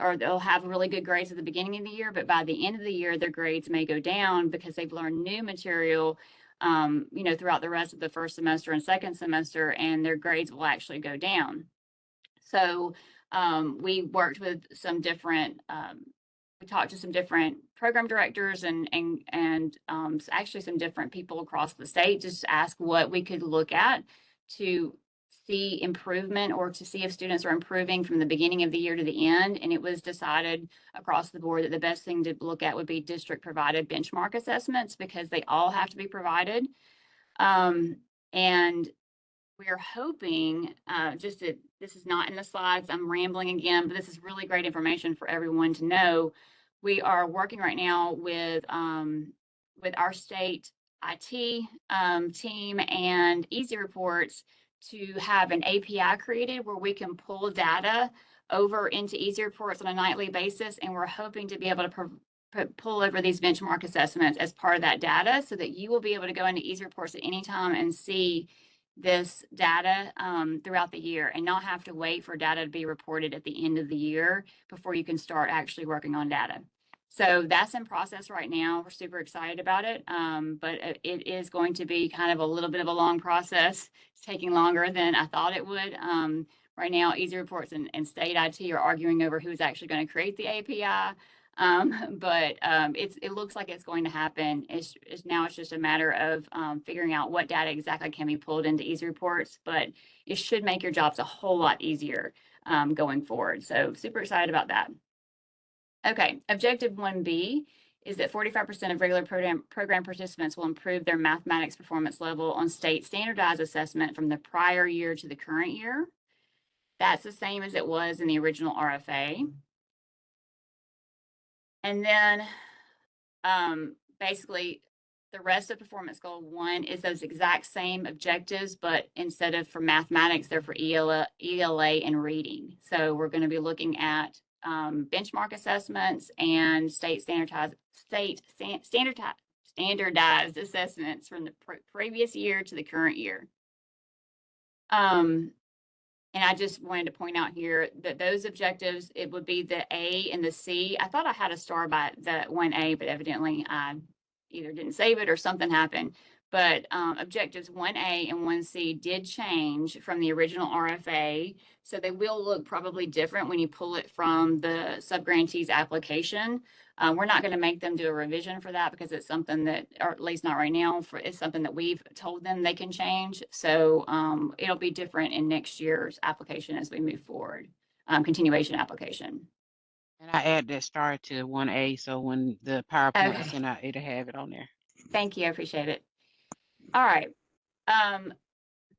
or they'll have really good grades at the beginning of the year, but by the end of the year, their grades may go down because they've learned new material, throughout the rest of the first semester and second semester, and their grades will actually go down. So we worked with some different, we talked to some different program directors and actually some different people across the state, just to ask what we could look at to see improvement or to see if students are improving from the beginning of the year to the end. And it was decided across the board that the best thing to look at would be district provided benchmark assessments, because they all have to be provided. And we're hoping, this is not in the slides, I'm rambling again, but this is really great information for everyone to know. We are working right now with our state IT team and Easy Reports to have an API created where we can pull data over into Easy Reports on a nightly basis, and we're hoping to be able to pull over these benchmark assessments as part of that data so that you will be able to go into Easy Reports at any time and see this data throughout the year and not have to wait for data to be reported at the end of the year before you can start actually working on data. So that's in process right now. We're super excited about it, but it is going to be kind of a little bit of a long process. It's taking longer than I thought it would. Right now, Easy Reports and State IT are arguing over who's actually going to create the API. But it looks like it's going to happen. It's just a matter of figuring out what data exactly can be pulled into Easy Reports, but it should make your jobs a whole lot easier going forward. So super excited about that. Okay, objective 1B is that 45% of regular program participants will improve their mathematics performance level on state standardized assessment from the prior year to the current year. That's the same as it was in the original RFA. And then basically the rest of performance goal 1 is those exact same objectives, but instead of for mathematics, they're for ELA and reading. So we're going to be looking at benchmark assessments and standardized assessments from the previous year to the current year. And I just wanted to point out here that those objectives, it would be the A and the C. I thought I had a star by the 1A, but evidently I either didn't save it or something happened. But objectives 1A and 1C did change from the original RFA. So they will look probably different when you pull it from the subgrantees application. We're not going to make them do a revision for that because it's something that, or at least not right now, it's something that we've told them they can change. So it'll be different in next year's application as we move forward, continuation application. And I add that star to 1A, so when the PowerPoint is sent out, it'll have it on there. Thank you, I appreciate it. All right.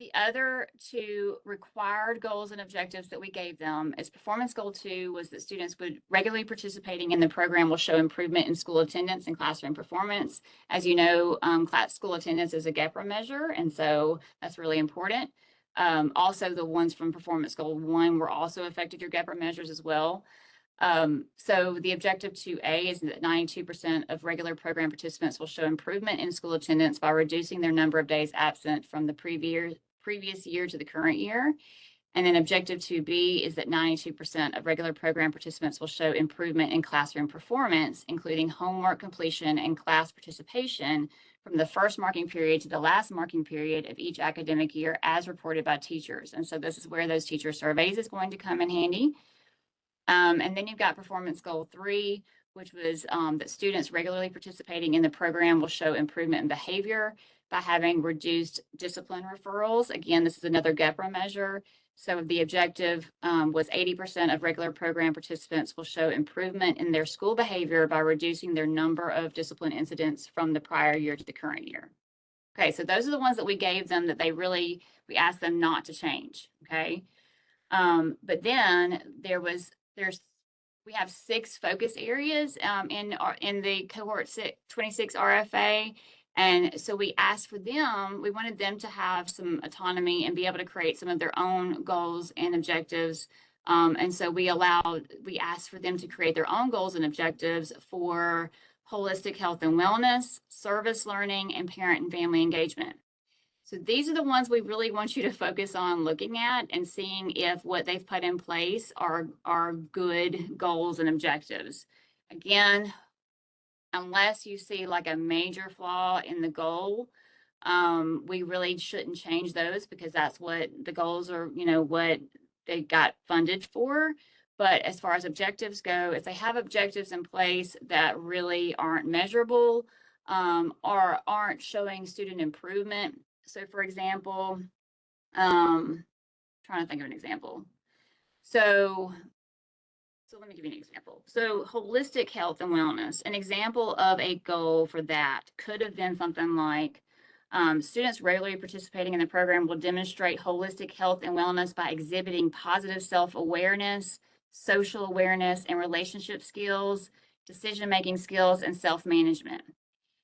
The other two required goals and objectives that we gave them is performance goal 2 was that students would regularly participating in the program will show improvement in school attendance and classroom performance. As you know, school attendance is a GEPRA measure, and so that's really important. Also, the ones from performance goal 1 were also affected your GEPRA measures as well. So the objective 2A is that 92% of regular program participants will show improvement in school attendance by reducing their number of days absent from the previous year to the current year. And then objective 2B is that 92% of regular program participants will show improvement in classroom performance, including homework completion and class participation from the first marking period to the last marking period of each academic year as reported by teachers. And so this is where those teacher surveys is going to come in handy. And then you've got performance goal 3, which was that students regularly participating in the program will show improvement in behavior by having reduced discipline referrals. Again, this is another GEPRA measure. So the objective was 80% of regular program participants will show improvement in their school behavior by reducing their number of discipline incidents from the prior year to the current year. Okay, so those are the ones that we gave them that we asked them not to change, okay? But then we have 6 focus areas in the Cohort 26 RFA. And so we asked for them, we wanted them to have some autonomy and be able to create some of their own goals and objectives. And so we asked for them to create their own goals and objectives for holistic health and wellness, service learning, and parent and family engagement. So these are the ones we really want you to focus on looking at and seeing if what they've put in place are good goals and objectives. Again, unless you see like a major flaw in the goal, we really shouldn't change those because that's what the goals are, what they got funded for. But as far as objectives go, if they have objectives in place that really aren't measurable or aren't showing student improvement. So for example, trying to think of an example. So let me give you an example. So holistic health and wellness, an example of a goal for that could have been something like students regularly participating in the program will demonstrate holistic health and wellness by exhibiting positive self-awareness, social awareness, and relationship skills, decision-making skills, and self-management.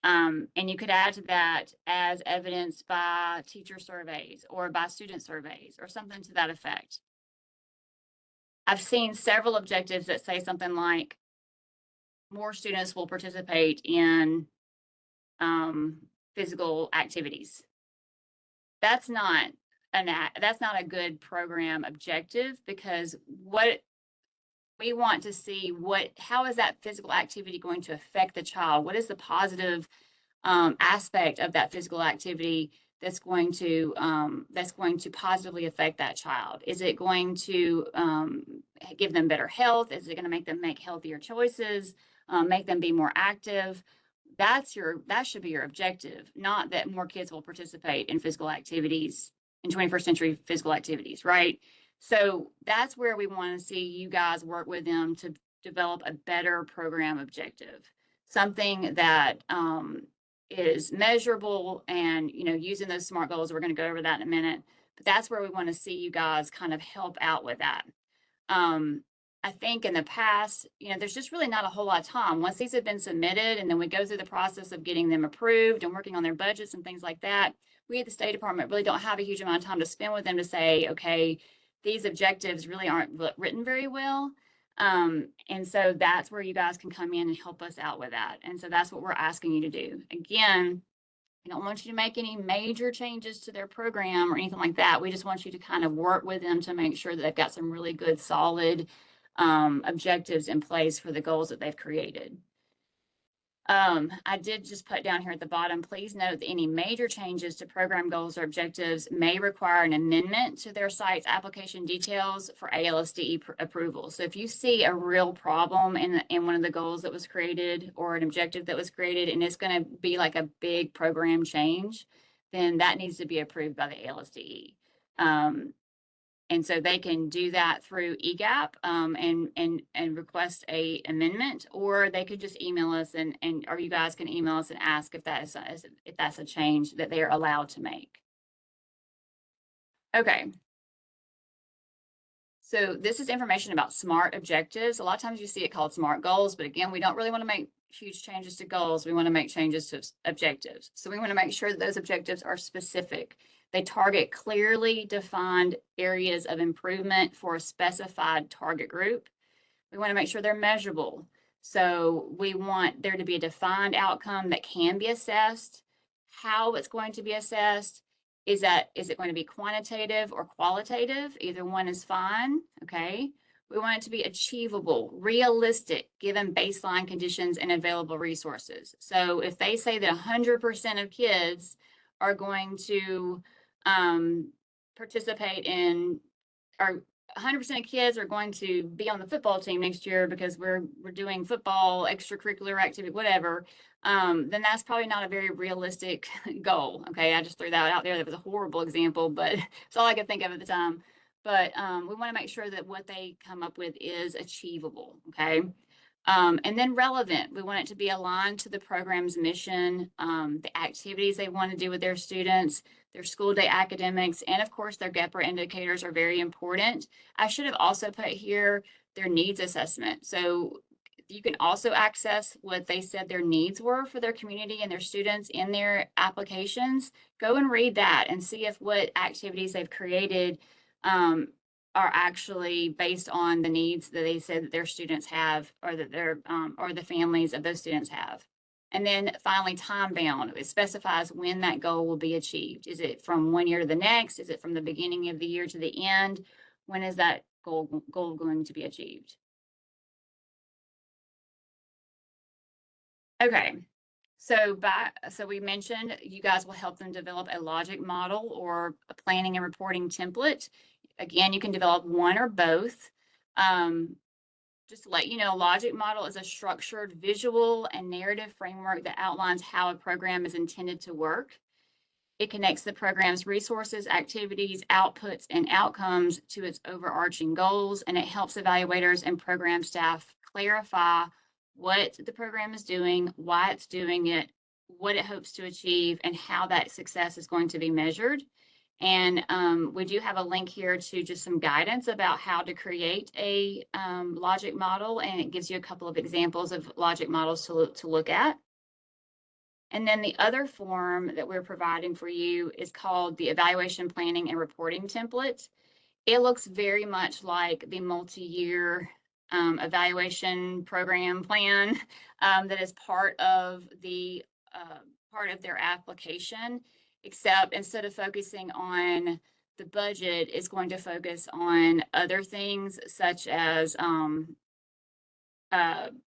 And you could add to that as evidenced by teacher surveys or by student surveys or something to that effect. I've seen several objectives that say something like more students will participate in physical activities. That's not that's not a good program objective, because what we want to see, how is that physical activity going to affect the child? What is the positive aspect of that physical activity that's going to positively affect that child? Is it going to give them better health? Is it going to make them make healthier choices, make them be more active? That should be your objective, not that more kids will participate in physical activities, in 21st century physical activities, right? So that's where we want to see you guys work with them to develop a better program objective, something that is measurable, and using those SMART goals. We're going to go over that in a minute, but that's where we want to see you guys kind of help out with that. I think in the past, there's just really not a whole lot of time. Once these have been submitted, and then we go through the process of getting them approved and working on their budgets and things like that, we at the State Department really don't have a huge amount of time to spend with them to say, okay, these objectives really aren't written very well. And so that's where you guys can come in and help us out with that. And so that's what we're asking you to do. Again, I don't want you to make any major changes to their program or anything like that. We just want you to kind of work with them to make sure that they've got some really good, solid objectives in place for the goals that they've created. I did just put down here at the bottom, please note that any major changes to program goals or objectives may require an amendment to their site's application details for ALSDE approval. So if you see a real problem in one of the goals that was created, or an objective that was created, and it's going to be like a big program change, then that needs to be approved by the ALSDE. And so they can do that through EGAP and request a amendment, or they could just email us, or you guys can email us and ask if that's a change that they are allowed to make. Okay. So this is information about SMART objectives. A lot of times you see it called SMART goals, but again, we don't really want to make huge changes to goals. We want to make changes to objectives. So we want to make sure that those objectives are specific. They target clearly defined areas of improvement for a specified target group. We want to make sure they're measurable. So we want there to be a defined outcome that can be assessed. How it's going to be assessed, is it going to be quantitative or qualitative? Either one is fine, okay? We want it to be achievable, realistic, given baseline conditions and available resources. So if they say that 100% of kids are going to participate in, or 100% of kids are going to be on the football team next year because we're doing football, extracurricular activity, whatever, then that's probably not a very realistic goal. Okay, I just threw that out there. That was a horrible example, but it's all I could think of at the time. But we want to make sure that what they come up with is achievable. Okay. And then relevant. We want it to be aligned to the program's mission, the activities they want to do with their students, their school day academics, and of course their GEPRA indicators are very important. I should have also put here their needs assessment. So you can also access what they said their needs were for their community and their students in their applications. Go and read that and see if what activities they've created are actually based on the needs that they said that their students have, or that or the families of those students have. And then finally, time bound. It specifies when that goal will be achieved. Is it from one year to the next? Is it from the beginning of the year to the end? When is that goal going to be achieved? Okay. So we mentioned you guys will help them develop a logic model or a planning and reporting template. Again, you can develop one or both. Just to let you know, logic model is a structured visual and narrative framework that outlines how a program is intended to work. It connects the program's resources, activities, outputs, and outcomes to its overarching goals, and it helps evaluators and program staff clarify what the program is doing, why it's doing it, what it hopes to achieve, and how that success is going to be measured. And we do have a link here to just some guidance about how to create a logic model, and it gives you a couple of examples of logic models to look at. And then the other form that we're providing for you is called the Evaluation Planning and Reporting Template. It looks very much like the multi-year evaluation program plan that is part of their application, except instead of focusing on the budget, it's going to focus on other things such as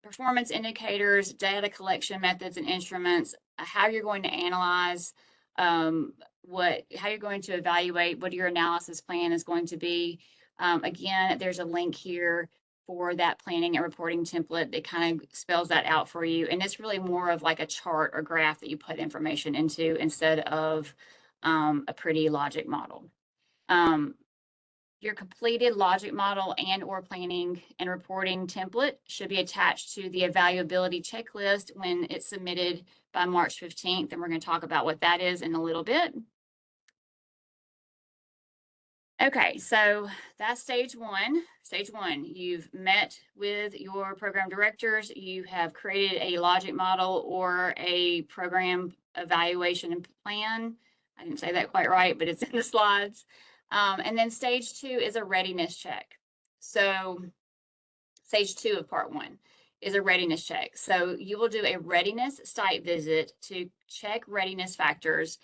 performance indicators, data collection methods and instruments, how you're going to analyze, how you're going to evaluate, what your analysis plan is going to be. Again, there's a link here for that planning and reporting template that kind of spells that out for you. And it's really more of like a chart or graph that you put information into instead of a pretty logic model. Your completed logic model and or planning and reporting template should be attached to the evaluability checklist when it's submitted by March 15th. And we're going to talk about what that is in a little bit. Okay, so that's stage one. Stage one, you've met with your program directors. You have created a logic model or a program evaluation and plan. I didn't say that quite right, but it's in the slides. And then stage two is a readiness check. So stage two of part one is a readiness check. So you will do a readiness site visit to check readiness factors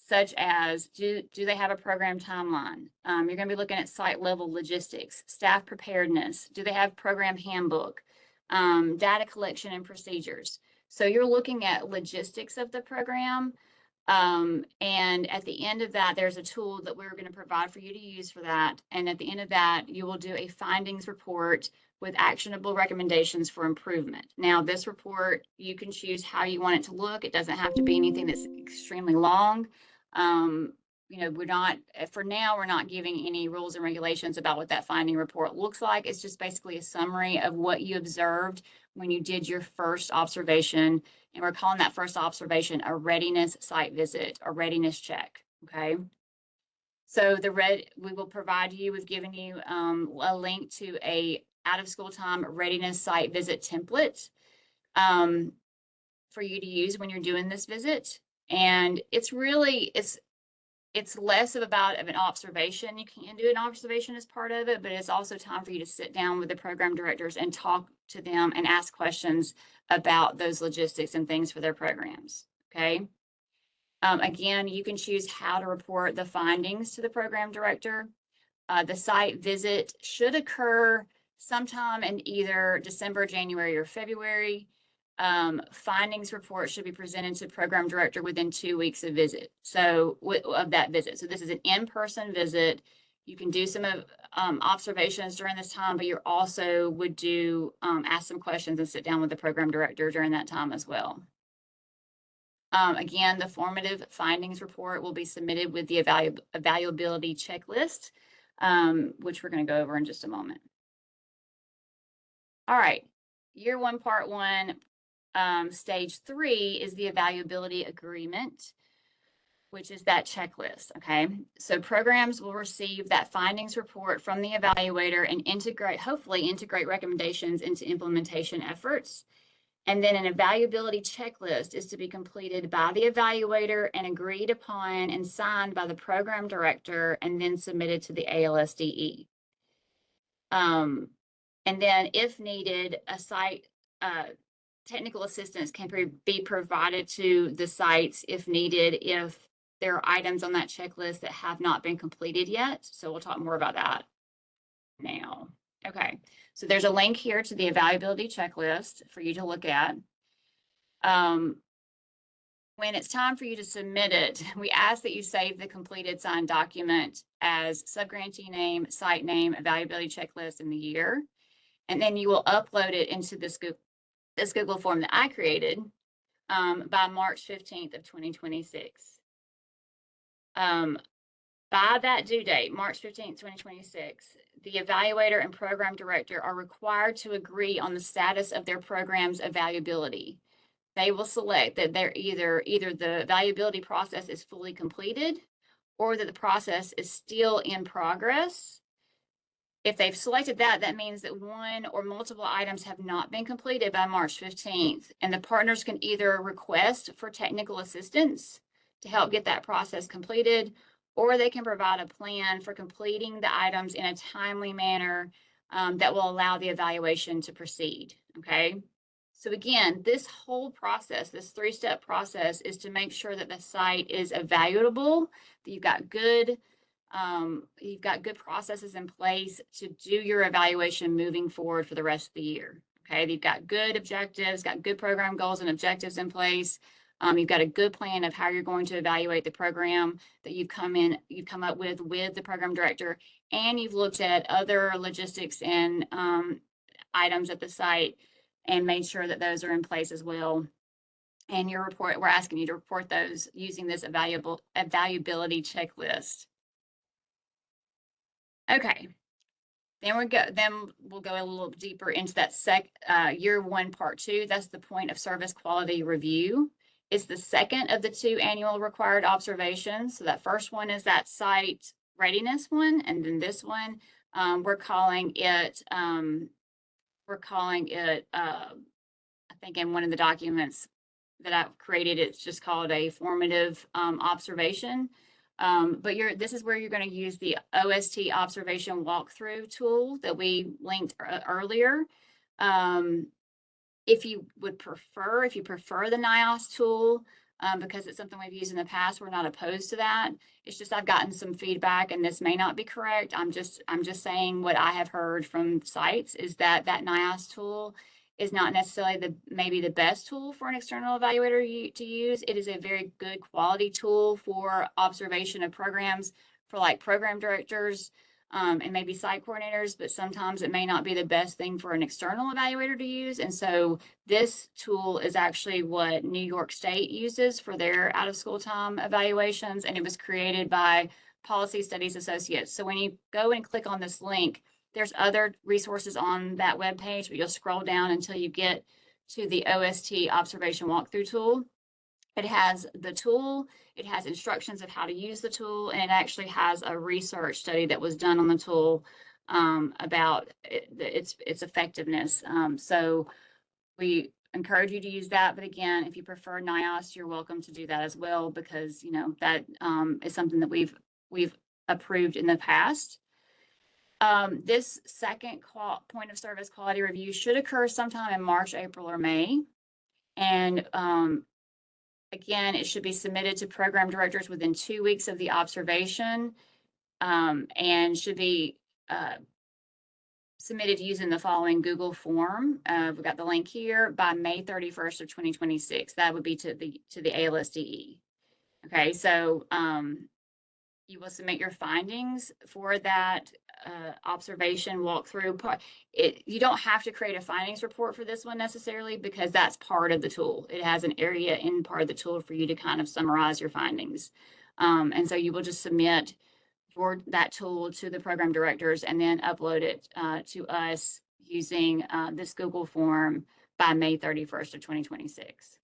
such as do they have a program timeline? You're going to be looking at site level logistics, staff preparedness. Do they have program handbook, data collection and procedures? So you're looking at logistics of the program. And at the end of that, there's a tool that we're going to provide for you to use for that. And at the end of that, you will do a findings report with actionable recommendations for improvement. Now, this report, you can choose how you want it to look. It doesn't have to be anything that's extremely long. For now, we're not giving any rules and regulations about what that finding report looks like. It's just basically a summary of what you observed when you did your first observation. And we're calling that first observation a readiness site visit, a readiness check, okay? So we will provide you with giving you a link to a out of school time readiness site visit template for you to use when you're doing this visit. And it's less of an observation. You can do an observation as part of it, but it's also time for you to sit down with the program directors and talk to them and ask questions about those logistics and things for their programs, okay? Again, you can choose how to report the findings to the program director. The site visit should occur sometime in either December, January, or February. Findings report should be presented to program director within 2 weeks of that visit. So this is an in-person visit. You can do some observations during this time, but you also would ask some questions and sit down with the program director during that time as well. Again, the formative findings report will be submitted with the evaluability checklist, which we're going to go over in just a moment. All right, year one, part one. Stage three is the evaluability agreement, which is that checklist, okay? So programs will receive that findings report from the evaluator and hopefully integrate recommendations into implementation efforts. And then an evaluability checklist is to be completed by the evaluator and agreed upon and signed by the program director and then submitted to the ALSDE. And then if needed, a site technical assistance can be provided to the sites if needed, if there are items on that checklist that have not been completed yet. So we'll talk more about that now. Okay, so there's a link here to the evaluability checklist for you to look at. When it's time for you to submit it, we ask that you save the completed signed document as subgrantee name, site name, evaluability checklist, and the year. And then you will upload it into this Google form that I created by March 15th of 2026. By that due date, March 15th, 2026, the evaluator and program director are required to agree on the status of their program's evaluability. They will select that they're either the evaluability process is fully completed or that the process is still in progress. If they've selected that, that means that one or multiple items have not been completed by March 15th, and the partners can either request for technical assistance to help get that process completed, or they can provide a plan for completing the items in a timely manner that will allow the evaluation to proceed, okay? So again, this whole process, this three-step process, is to make sure that the site is evaluable, that you've got good processes in place to do your evaluation moving forward for the rest of the year. Okay, you've got good objectives, got good program goals and objectives in place. You've got a good plan of how you're going to evaluate the program that you've come up with the program director, and you've looked at other logistics and items at the site and made sure that those are in place as well. And your report, we're asking you to report those using this evaluability checklist. Okay. Then we'll go a little deeper into that year one, part 2. That's the point of service quality review. It's the second of the 2 annual required observations. So that first one is that site readiness one, and then this one we're calling it. I think in one of the documents that I've created, it's just called a formative observation. But this is where you're going to use the OST observation walkthrough tool that we linked earlier. If you prefer the NIOS tool, because it's something we've used in the past, we're not opposed to that. It's just I've gotten some feedback, and this may not be correct. I'm just saying what I have heard from sites is that NIOS tool is not necessarily maybe the best tool for an external evaluator to use. It is a very good quality tool for observation of programs for like program directors and maybe site coordinators, but sometimes it may not be the best thing for an external evaluator to use. And so this tool is actually what New York State uses for their out of school time evaluations, and it was created by Policy Studies Associates. So when you go and click on this link, there's other resources on that webpage, but you'll scroll down until you get to the OST observation walkthrough tool. It has the tool, it has instructions of how to use the tool, and it actually has a research study that was done on the tool about its effectiveness. So we encourage you to use that. But again, if you prefer NIOS, you're welcome to do that as well, because that is something that we've approved in the past. This second point of service quality review should occur sometime in March, April, or May. And again, it should be submitted to program directors within 2 weeks of the observation, and should be submitted using the following Google form. We've got the link here by May 31st of 2026. That would be to the ALSDE. Okay, so you will submit your findings for that observation walkthrough part. You don't have to create a findings report for this one necessarily, because that's part of the tool. It has an area in part of the tool for you to kind of summarize your findings. And so you will just submit that tool to the program directors and then upload it to us using this Google form by May 31st of 2026.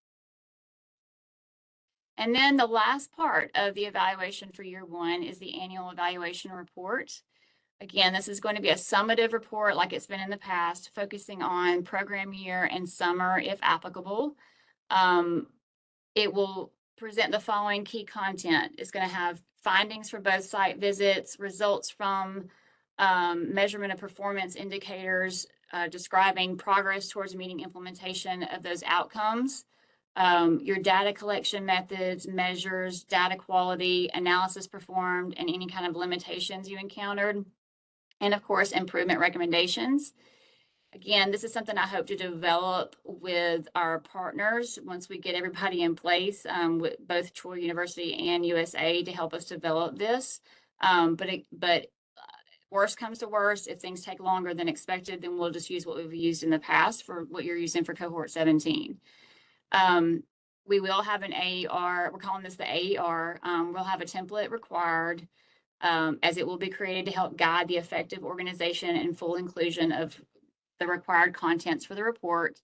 And then the last part of the evaluation for year one is the annual evaluation report. Again, this is going to be a summative report like it's been in the past, focusing on program year and summer if applicable. It will present the following key content. It's going to have findings for both site visits, results from measurement of performance indicators, describing progress towards meeting implementation of those outcomes, your data collection methods, measures, data quality, analysis performed, and any kind of limitations you encountered, and of course, improvement recommendations. Again, this is something I hope to develop with our partners once we get everybody in place, with both Troy University and USA to help us develop this. But worst comes to worst, if things take longer than expected, then we'll just use what we've used in the past for what you're using for cohort 17. We will have an AER, we're calling this the AER. We'll have a template required, as it will be created to help guide the effective organization and full inclusion of the required contents for the report.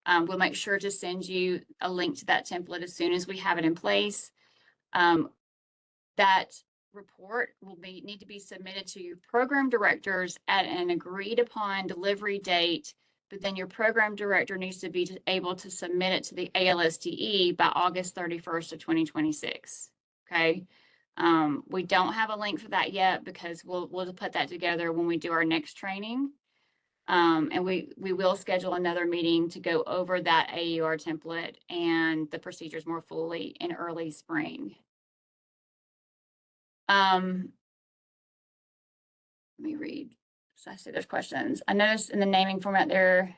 We'll make sure to send you a link to that template as soon as we have it in place. That report will need to be submitted to your program directors at an agreed upon delivery date, but then your program director needs to be able to submit it to the ALSDE by August 31st of 2026. Okay. We don't have a link for that yet because we'll put that together when we do our next training. And we will schedule another meeting to go over that AER template and the procedures more fully in early spring. Let me read. So I see there's questions. I noticed in the naming format there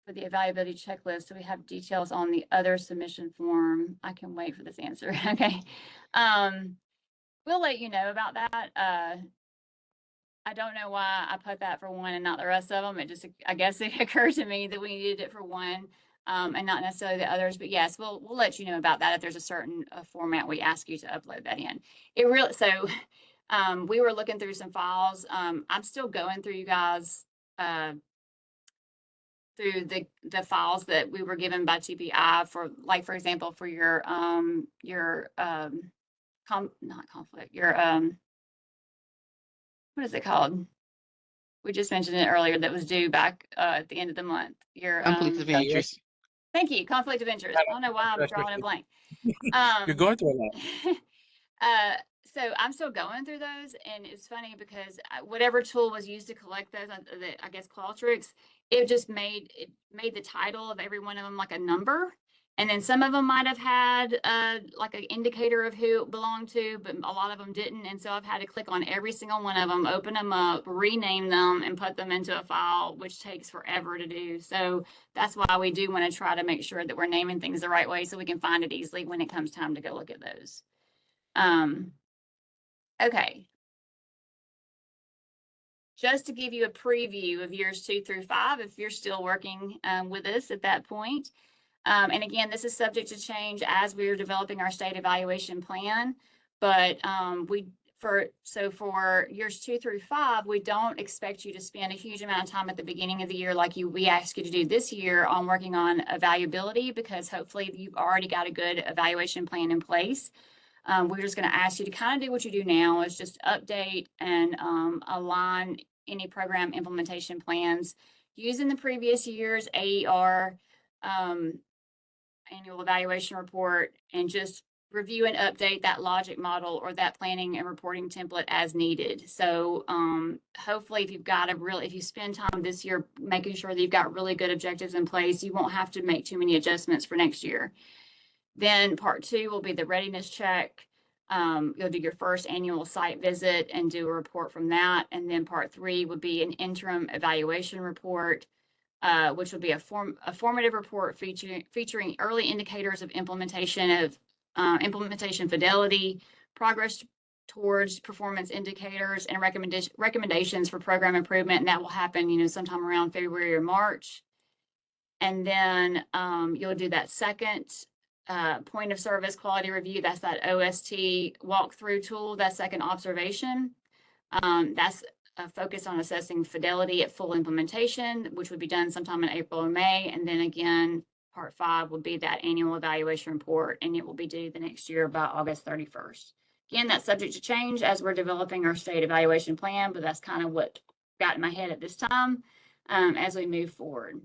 for the evaluability checklist, so we have details on the other submission form. I can wait for this answer. Okay. We'll let you know about that. I don't know why I put that for one and not the rest of them. It just, I guess it occurred to me that we needed it for one, and not necessarily the others. But yes, we'll let you know about that if there's a certain format we ask you to upload that in. It really, so we were looking through some files. I'm still going through, you guys, through the files that we were given by TPI for, like, for example, for your not conflict, your what is it called? We just mentioned it earlier, that was due back at the end of the month. Your Conflicts of interest. thank you, conflict of interest. I don't know why I'm drawing a blank. You're going through a lot. So I'm still going through those, and it's funny because whatever tool was used to collect those, I guess Qualtrics, it just made the title of every one of them like a number, and then some of them might have had like an indicator of who it belonged to, but a lot of them didn't, and so I've had to click on every single one of them, open them up, rename them, and put them into a file, which takes forever to do. So that's why we do want to try to make sure that we're naming things the right way so we can find it easily when it comes time to go look at those. Okay. Just to give you a preview of years 2 through 5, if you're still working with us at that point. And again, this is subject to change as we're developing our state evaluation plan. But for years 2 through 5, we don't expect you to spend a huge amount of time at the beginning of the year like we asked you to do this year on working on evaluability, because hopefully you've already got a good evaluation plan in place. We're just going to ask you to kind of do what you do now, is just update and align any program implementation plans using the previous year's AER annual evaluation report, and just review and update that logic model or that planning and reporting template as needed. So hopefully if you spend time this year making sure that you've got really good objectives in place, you won't have to make too many adjustments for next year. Then part 2 will be the readiness check. You'll do your first annual site visit and do a report from that. And then part 3 would be an interim evaluation report, which will be a formative report featuring early indicators of implementation fidelity, progress towards performance indicators, and recommendations for program improvement. And that will happen, sometime around February or March. And then you'll do that second point of service quality review. That's that OST walkthrough tool, that second observation. That's a focus on assessing fidelity at full implementation, which would be done sometime in April or May. And then again, part 5 would be that annual evaluation report, and it will be due the next year by August 31st. Again, that's subject to change as we're developing our state evaluation plan, but that's kind of what got in my head at this time as we move forward.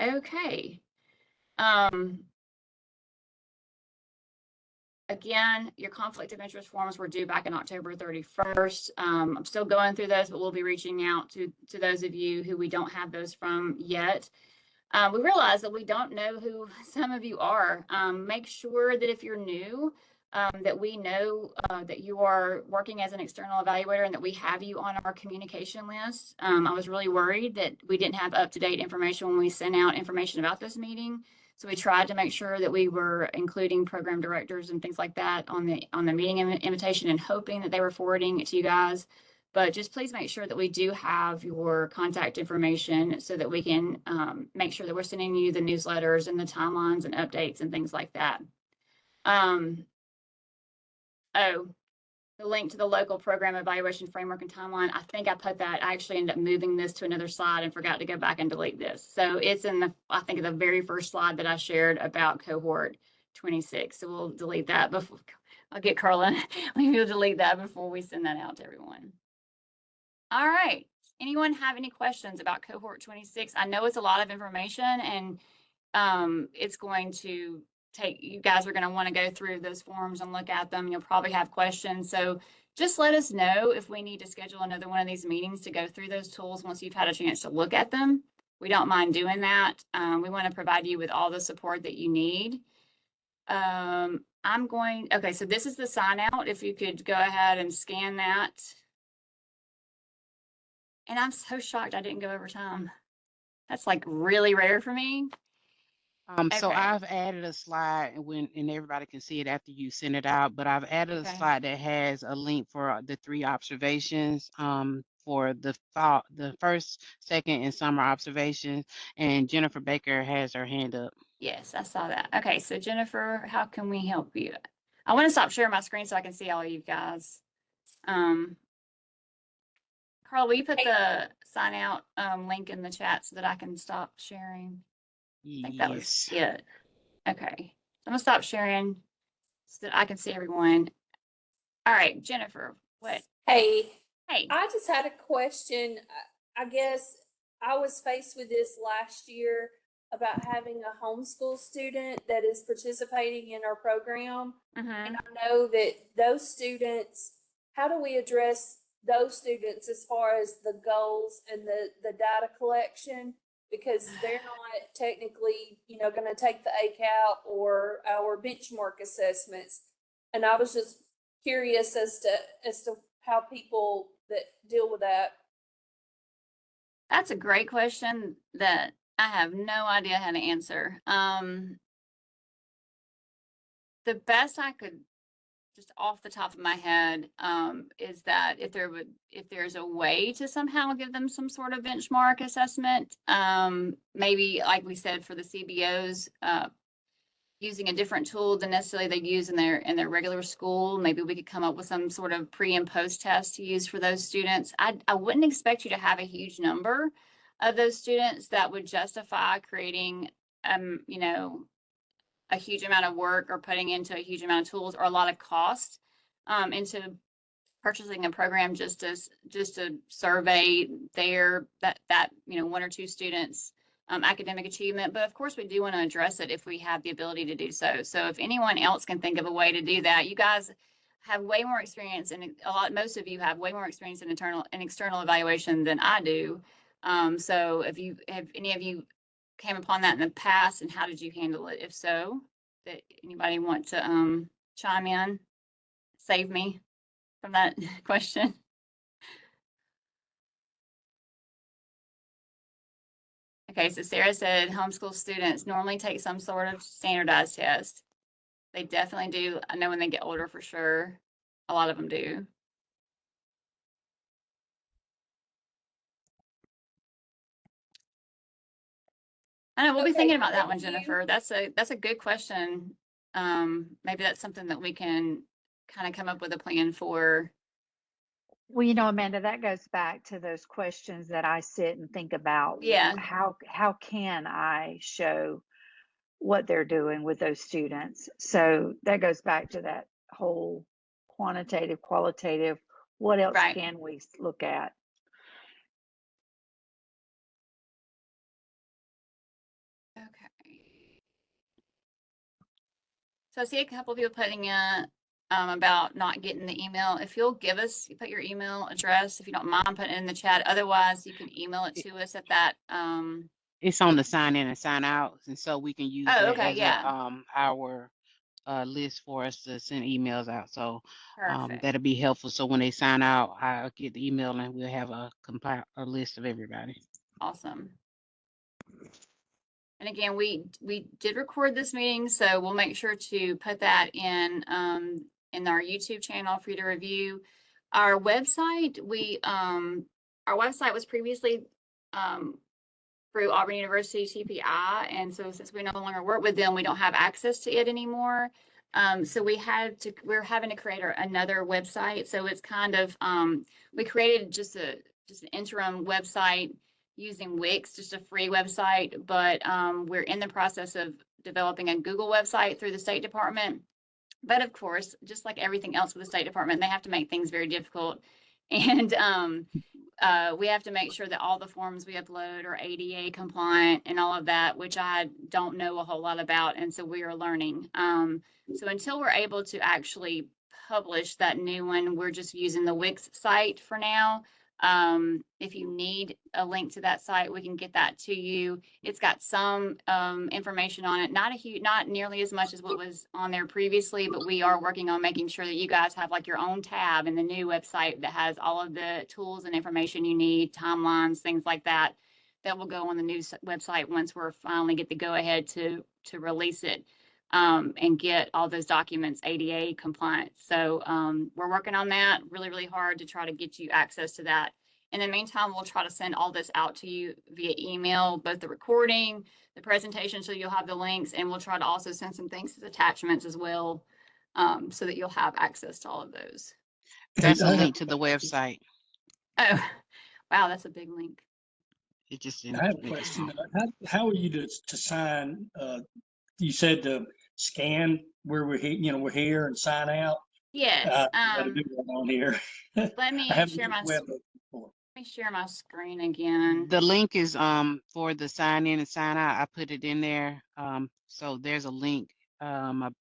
Okay. Again, your conflict of interest forms were due back in October 31st. I'm still going through those, but we'll be reaching out to those of you who we don't have those from yet. We realize that we don't know who some of you are. Make sure that if you're new, that we know that you are working as an external evaluator and that we have you on our communication list. I was really worried that we didn't have up-to-date information when we sent out information about this meeting. So we tried to make sure that we were including program directors and things like that on the meeting invitation, and hoping that they were forwarding it to you guys. But just please make sure that we do have your contact information so that we can make sure that we're sending you the newsletters and the timelines and updates and things like that. The link to the local program evaluation framework and timeline. I think I put that. I actually ended up moving this to another slide and forgot to go back and delete this. So it's in I think the very first slide that I shared about cohort 26. So we'll delete that before. I'll get Carla. We'll delete that before we send that out to everyone. All right. Anyone have any questions about cohort 26? I know it's a lot of information, and it's going to you guys are going to want to go through those forms and look at them. You'll probably have questions. So just let us know if we need to schedule another one of these meetings to go through those tools once you've had a chance to look at them. We don't mind doing that. We want to provide you with all the support that you need. Okay, so this is the sign out. If you could go ahead and scan that. And I'm so shocked I didn't go over time. That's like really rare for me. So Okay. I've added a slide and everybody can see it after you send it out, but I've added a slide that has a link for the 3 observations for the first, second, and summer observations. And Jennifer Baker has her hand up. Yes, I saw that. Okay, so Jennifer, how can we help you? I want to stop sharing my screen so I can see all of you guys. Carl, will you put the sign out link in the chat so that I can stop sharing? I think that was it. Okay, I'm gonna stop sharing so that I can see everyone. All right, Jennifer, what? Hey, Hey. I just had a question. I guess I was faced with this last year about having a homeschool student that is participating in our program. Mm-hmm. And I know that those students, how do we address those students as far as the goals and the data collection? Because they're not technically, going to take the ACAT or our benchmark assessments. And I was just curious as to how people that deal with that. That's a great question that I have no idea how to answer. The best I could, just off the top of my head, is that if there's a way to somehow give them some sort of benchmark assessment, maybe like we said for the CBOs, using a different tool than necessarily they use in their regular school. Maybe we could come up with some sort of pre and post test to use for those students. I wouldn't expect you to have a huge number of those students that would justify creating, a huge amount of work or putting into a huge amount of tools or a lot of cost into purchasing a program just to survey that 1 or 2 students academic achievement. But of course we do want to address it if we have the ability to do so. So if anyone else can think of a way to do that, you guys have way more experience, and most of you have way more experience in external evaluation than I do. So if any of you came upon that in the past, and how did you handle it? If so, that anybody want to chime in, save me from that question? Okay, so Sarah said homeschool students normally take some sort of standardized test. They definitely do. I know when they get older for sure, a lot of them do. I know we'll be thinking about that one, Jennifer. That's a good question. Maybe that's something that we can kind of come up with a plan for. Well, Amanda, that goes back to those questions that I sit and think about. Yeah. How can I show what they're doing with those students? So that goes back to that whole quantitative, qualitative. What else can we look at? Okay. So I see a couple of people putting in about not getting the email. If you'll put your email address, if you don't mind putting it in the chat. Otherwise, you can email it to us at that. It's on the sign in and sign out, and so we can use that as our list for us to send emails out. So that'll be helpful. So when they sign out, I'll get the email and we'll have a list of everybody. Awesome. And again, we did record this meeting, so we'll make sure to put that in our YouTube channel for you to review. Our website, our website was previously through Auburn University TPI, and so since we no longer work with them, we don't have access to it anymore. So we're having to create another website. So it's kind of we created just an interim website using Wix, just a free website, but we're in the process of developing a Google website through the State Department. But of course, just like everything else with the State Department, they have to make things very difficult. And we have to make sure that all the forms we upload are ADA compliant and all of that, which I don't know a whole lot about. And so we are learning. So until we're able to actually publish that new one, we're just using the Wix site for now. If you need a link to that site, we can get that to you. It's got some information on it, not nearly as much as what was on there previously, but we are working on making sure that you guys have like your own tab in the new website that has all of the tools and information you need, timelines, things like that, that will go on the new website once we're finally get the go ahead to release it. And get all those documents ADA compliant. So we're working on that really, really hard to try to get you access to that. In the meantime, we'll try to send all this out to you via email, both the recording, the presentation, so you'll have the links, and we'll try to also send some things as attachments as well, so that you'll have access to all of those. That's a link to the website. Oh, wow, that's a big link. It just I have a question. How are you to sign? You said to scan where we're here, we're here and sign out. Yes. Gotta do that on here. Let me share my screen again. The link is for the sign in and sign out. I put it in there. So there's a link. I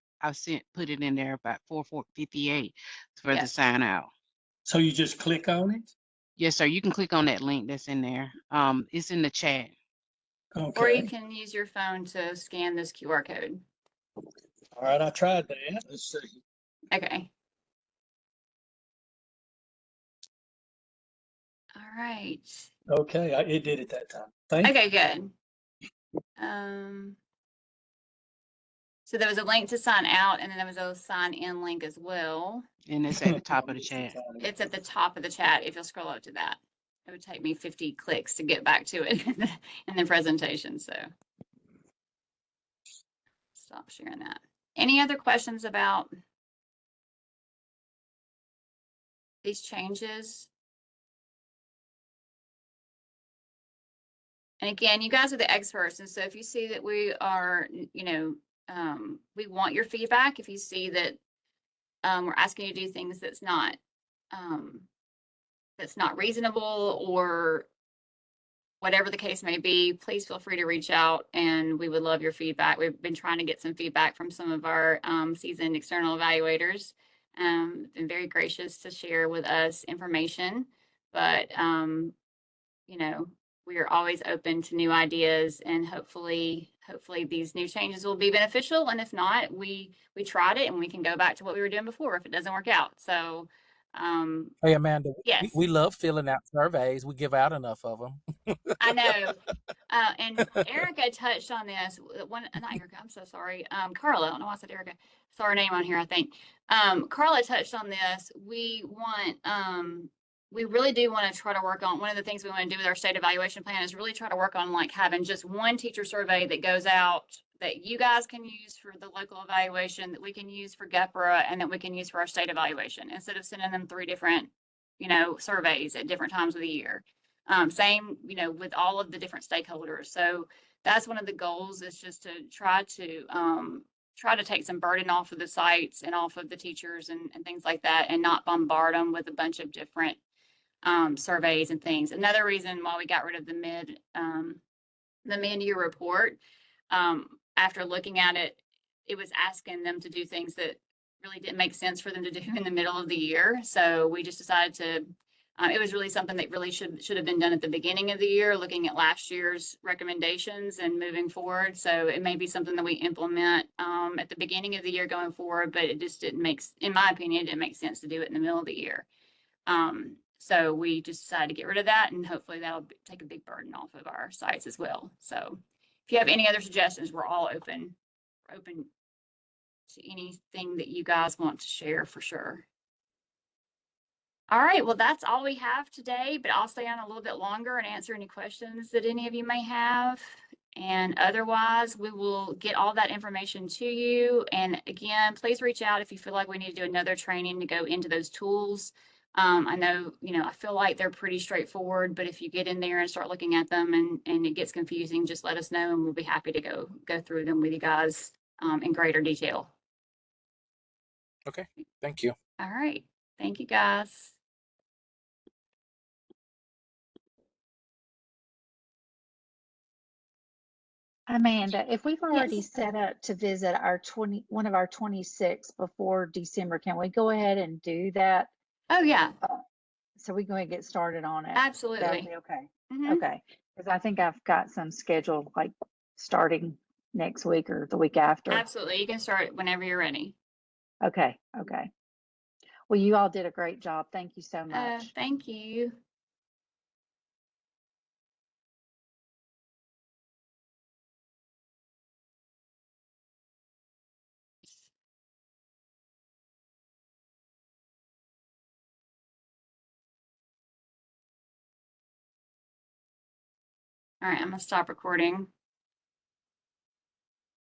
put it in there about 4:58 for the sign out. So you just click on it? Yes, sir. You can click on that link that's in there. It's in the chat. Okay. Or you can use your phone to scan this QR code. All right, I tried that. Let's see. Okay. All right. Okay, it did it that time. Thank you. Okay, good. So there was a link to sign out, and then there was a sign in link as well. And it's at the top of the chat. It's at the top of the chat. If you'll scroll up to that, it would take me 50 clicks to get back to it in the presentation. So stop sharing that. Any other questions about these changes? And again, you guys are the experts. And so if you see that we are, we want your feedback. If you see that we're asking you to do things that's not reasonable, or whatever the case may be, please feel free to reach out, and we would love your feedback. We've been trying to get some feedback from some of our seasoned external evaluators. Been very gracious to share with us information, but we are always open to new ideas, and hopefully these new changes will be beneficial. And if not, we tried it, and we can go back to what we were doing before if it doesn't work out. So Hey, Amanda, yes, we love filling out surveys. We give out enough of them. I know. And Erica touched on this. Not Erica, I'm so sorry. Carla, I don't know why I said Erica. Saw her name on here, I think. Carla touched on this. We really do want to try to work on, one of the things we want to do with our state evaluation plan is really try to work on like having just one teacher survey that goes out that you guys can use for the local evaluation, that we can use for GEPRA, and that we can use for our state evaluation, instead of sending them 3 different, surveys at different times of the year. Same, with all of the different stakeholders. So that's one of the goals, is just to try to take some burden off of the sites and off of the teachers and things like that, and not bombard them with a bunch of different surveys and things. Another reason why we got rid of the mid-year report, after looking at it, it was asking them to do things that really didn't make sense for them to do in the middle of the year. So we just decided to, it was really something that really should have been done at the beginning of the year, looking at last year's recommendations and moving forward. So it may be something that we implement at the beginning of the year going forward, but it just didn't make, in my opinion, it didn't make sense to do it in the middle of the year. So we just decided to get rid of that, and hopefully that'll take a big burden off of our sites as well. So if you have any other suggestions, we're all open. We're open to anything that you guys want to share, for sure. All right, well, that's all we have today, but I'll stay on a little bit longer and answer any questions that any of you may have. And otherwise, we will get all that information to you. And again, please reach out if you feel like we need to do another training to go into those tools. I know, I feel like they're pretty straightforward, but if you get in there and start looking at them and it gets confusing, just let us know, and we'll be happy to go through them with you guys in greater detail. Okay, thank you. All right, thank you, guys. Amanda, if we've already Yes. set up to visit one of our 26 before December, can we go ahead and do that? Oh, yeah, So we go ahead and get started on it. That'll absolutely. be okay. Mhm. Okay. Because I think I've got some scheduled like starting next week or the week after. Absolutely. You can start whenever you're ready. Okay. Okay. Well, you all did a great job. Thank you so much. Thank you. All right, I'm gonna stop recording.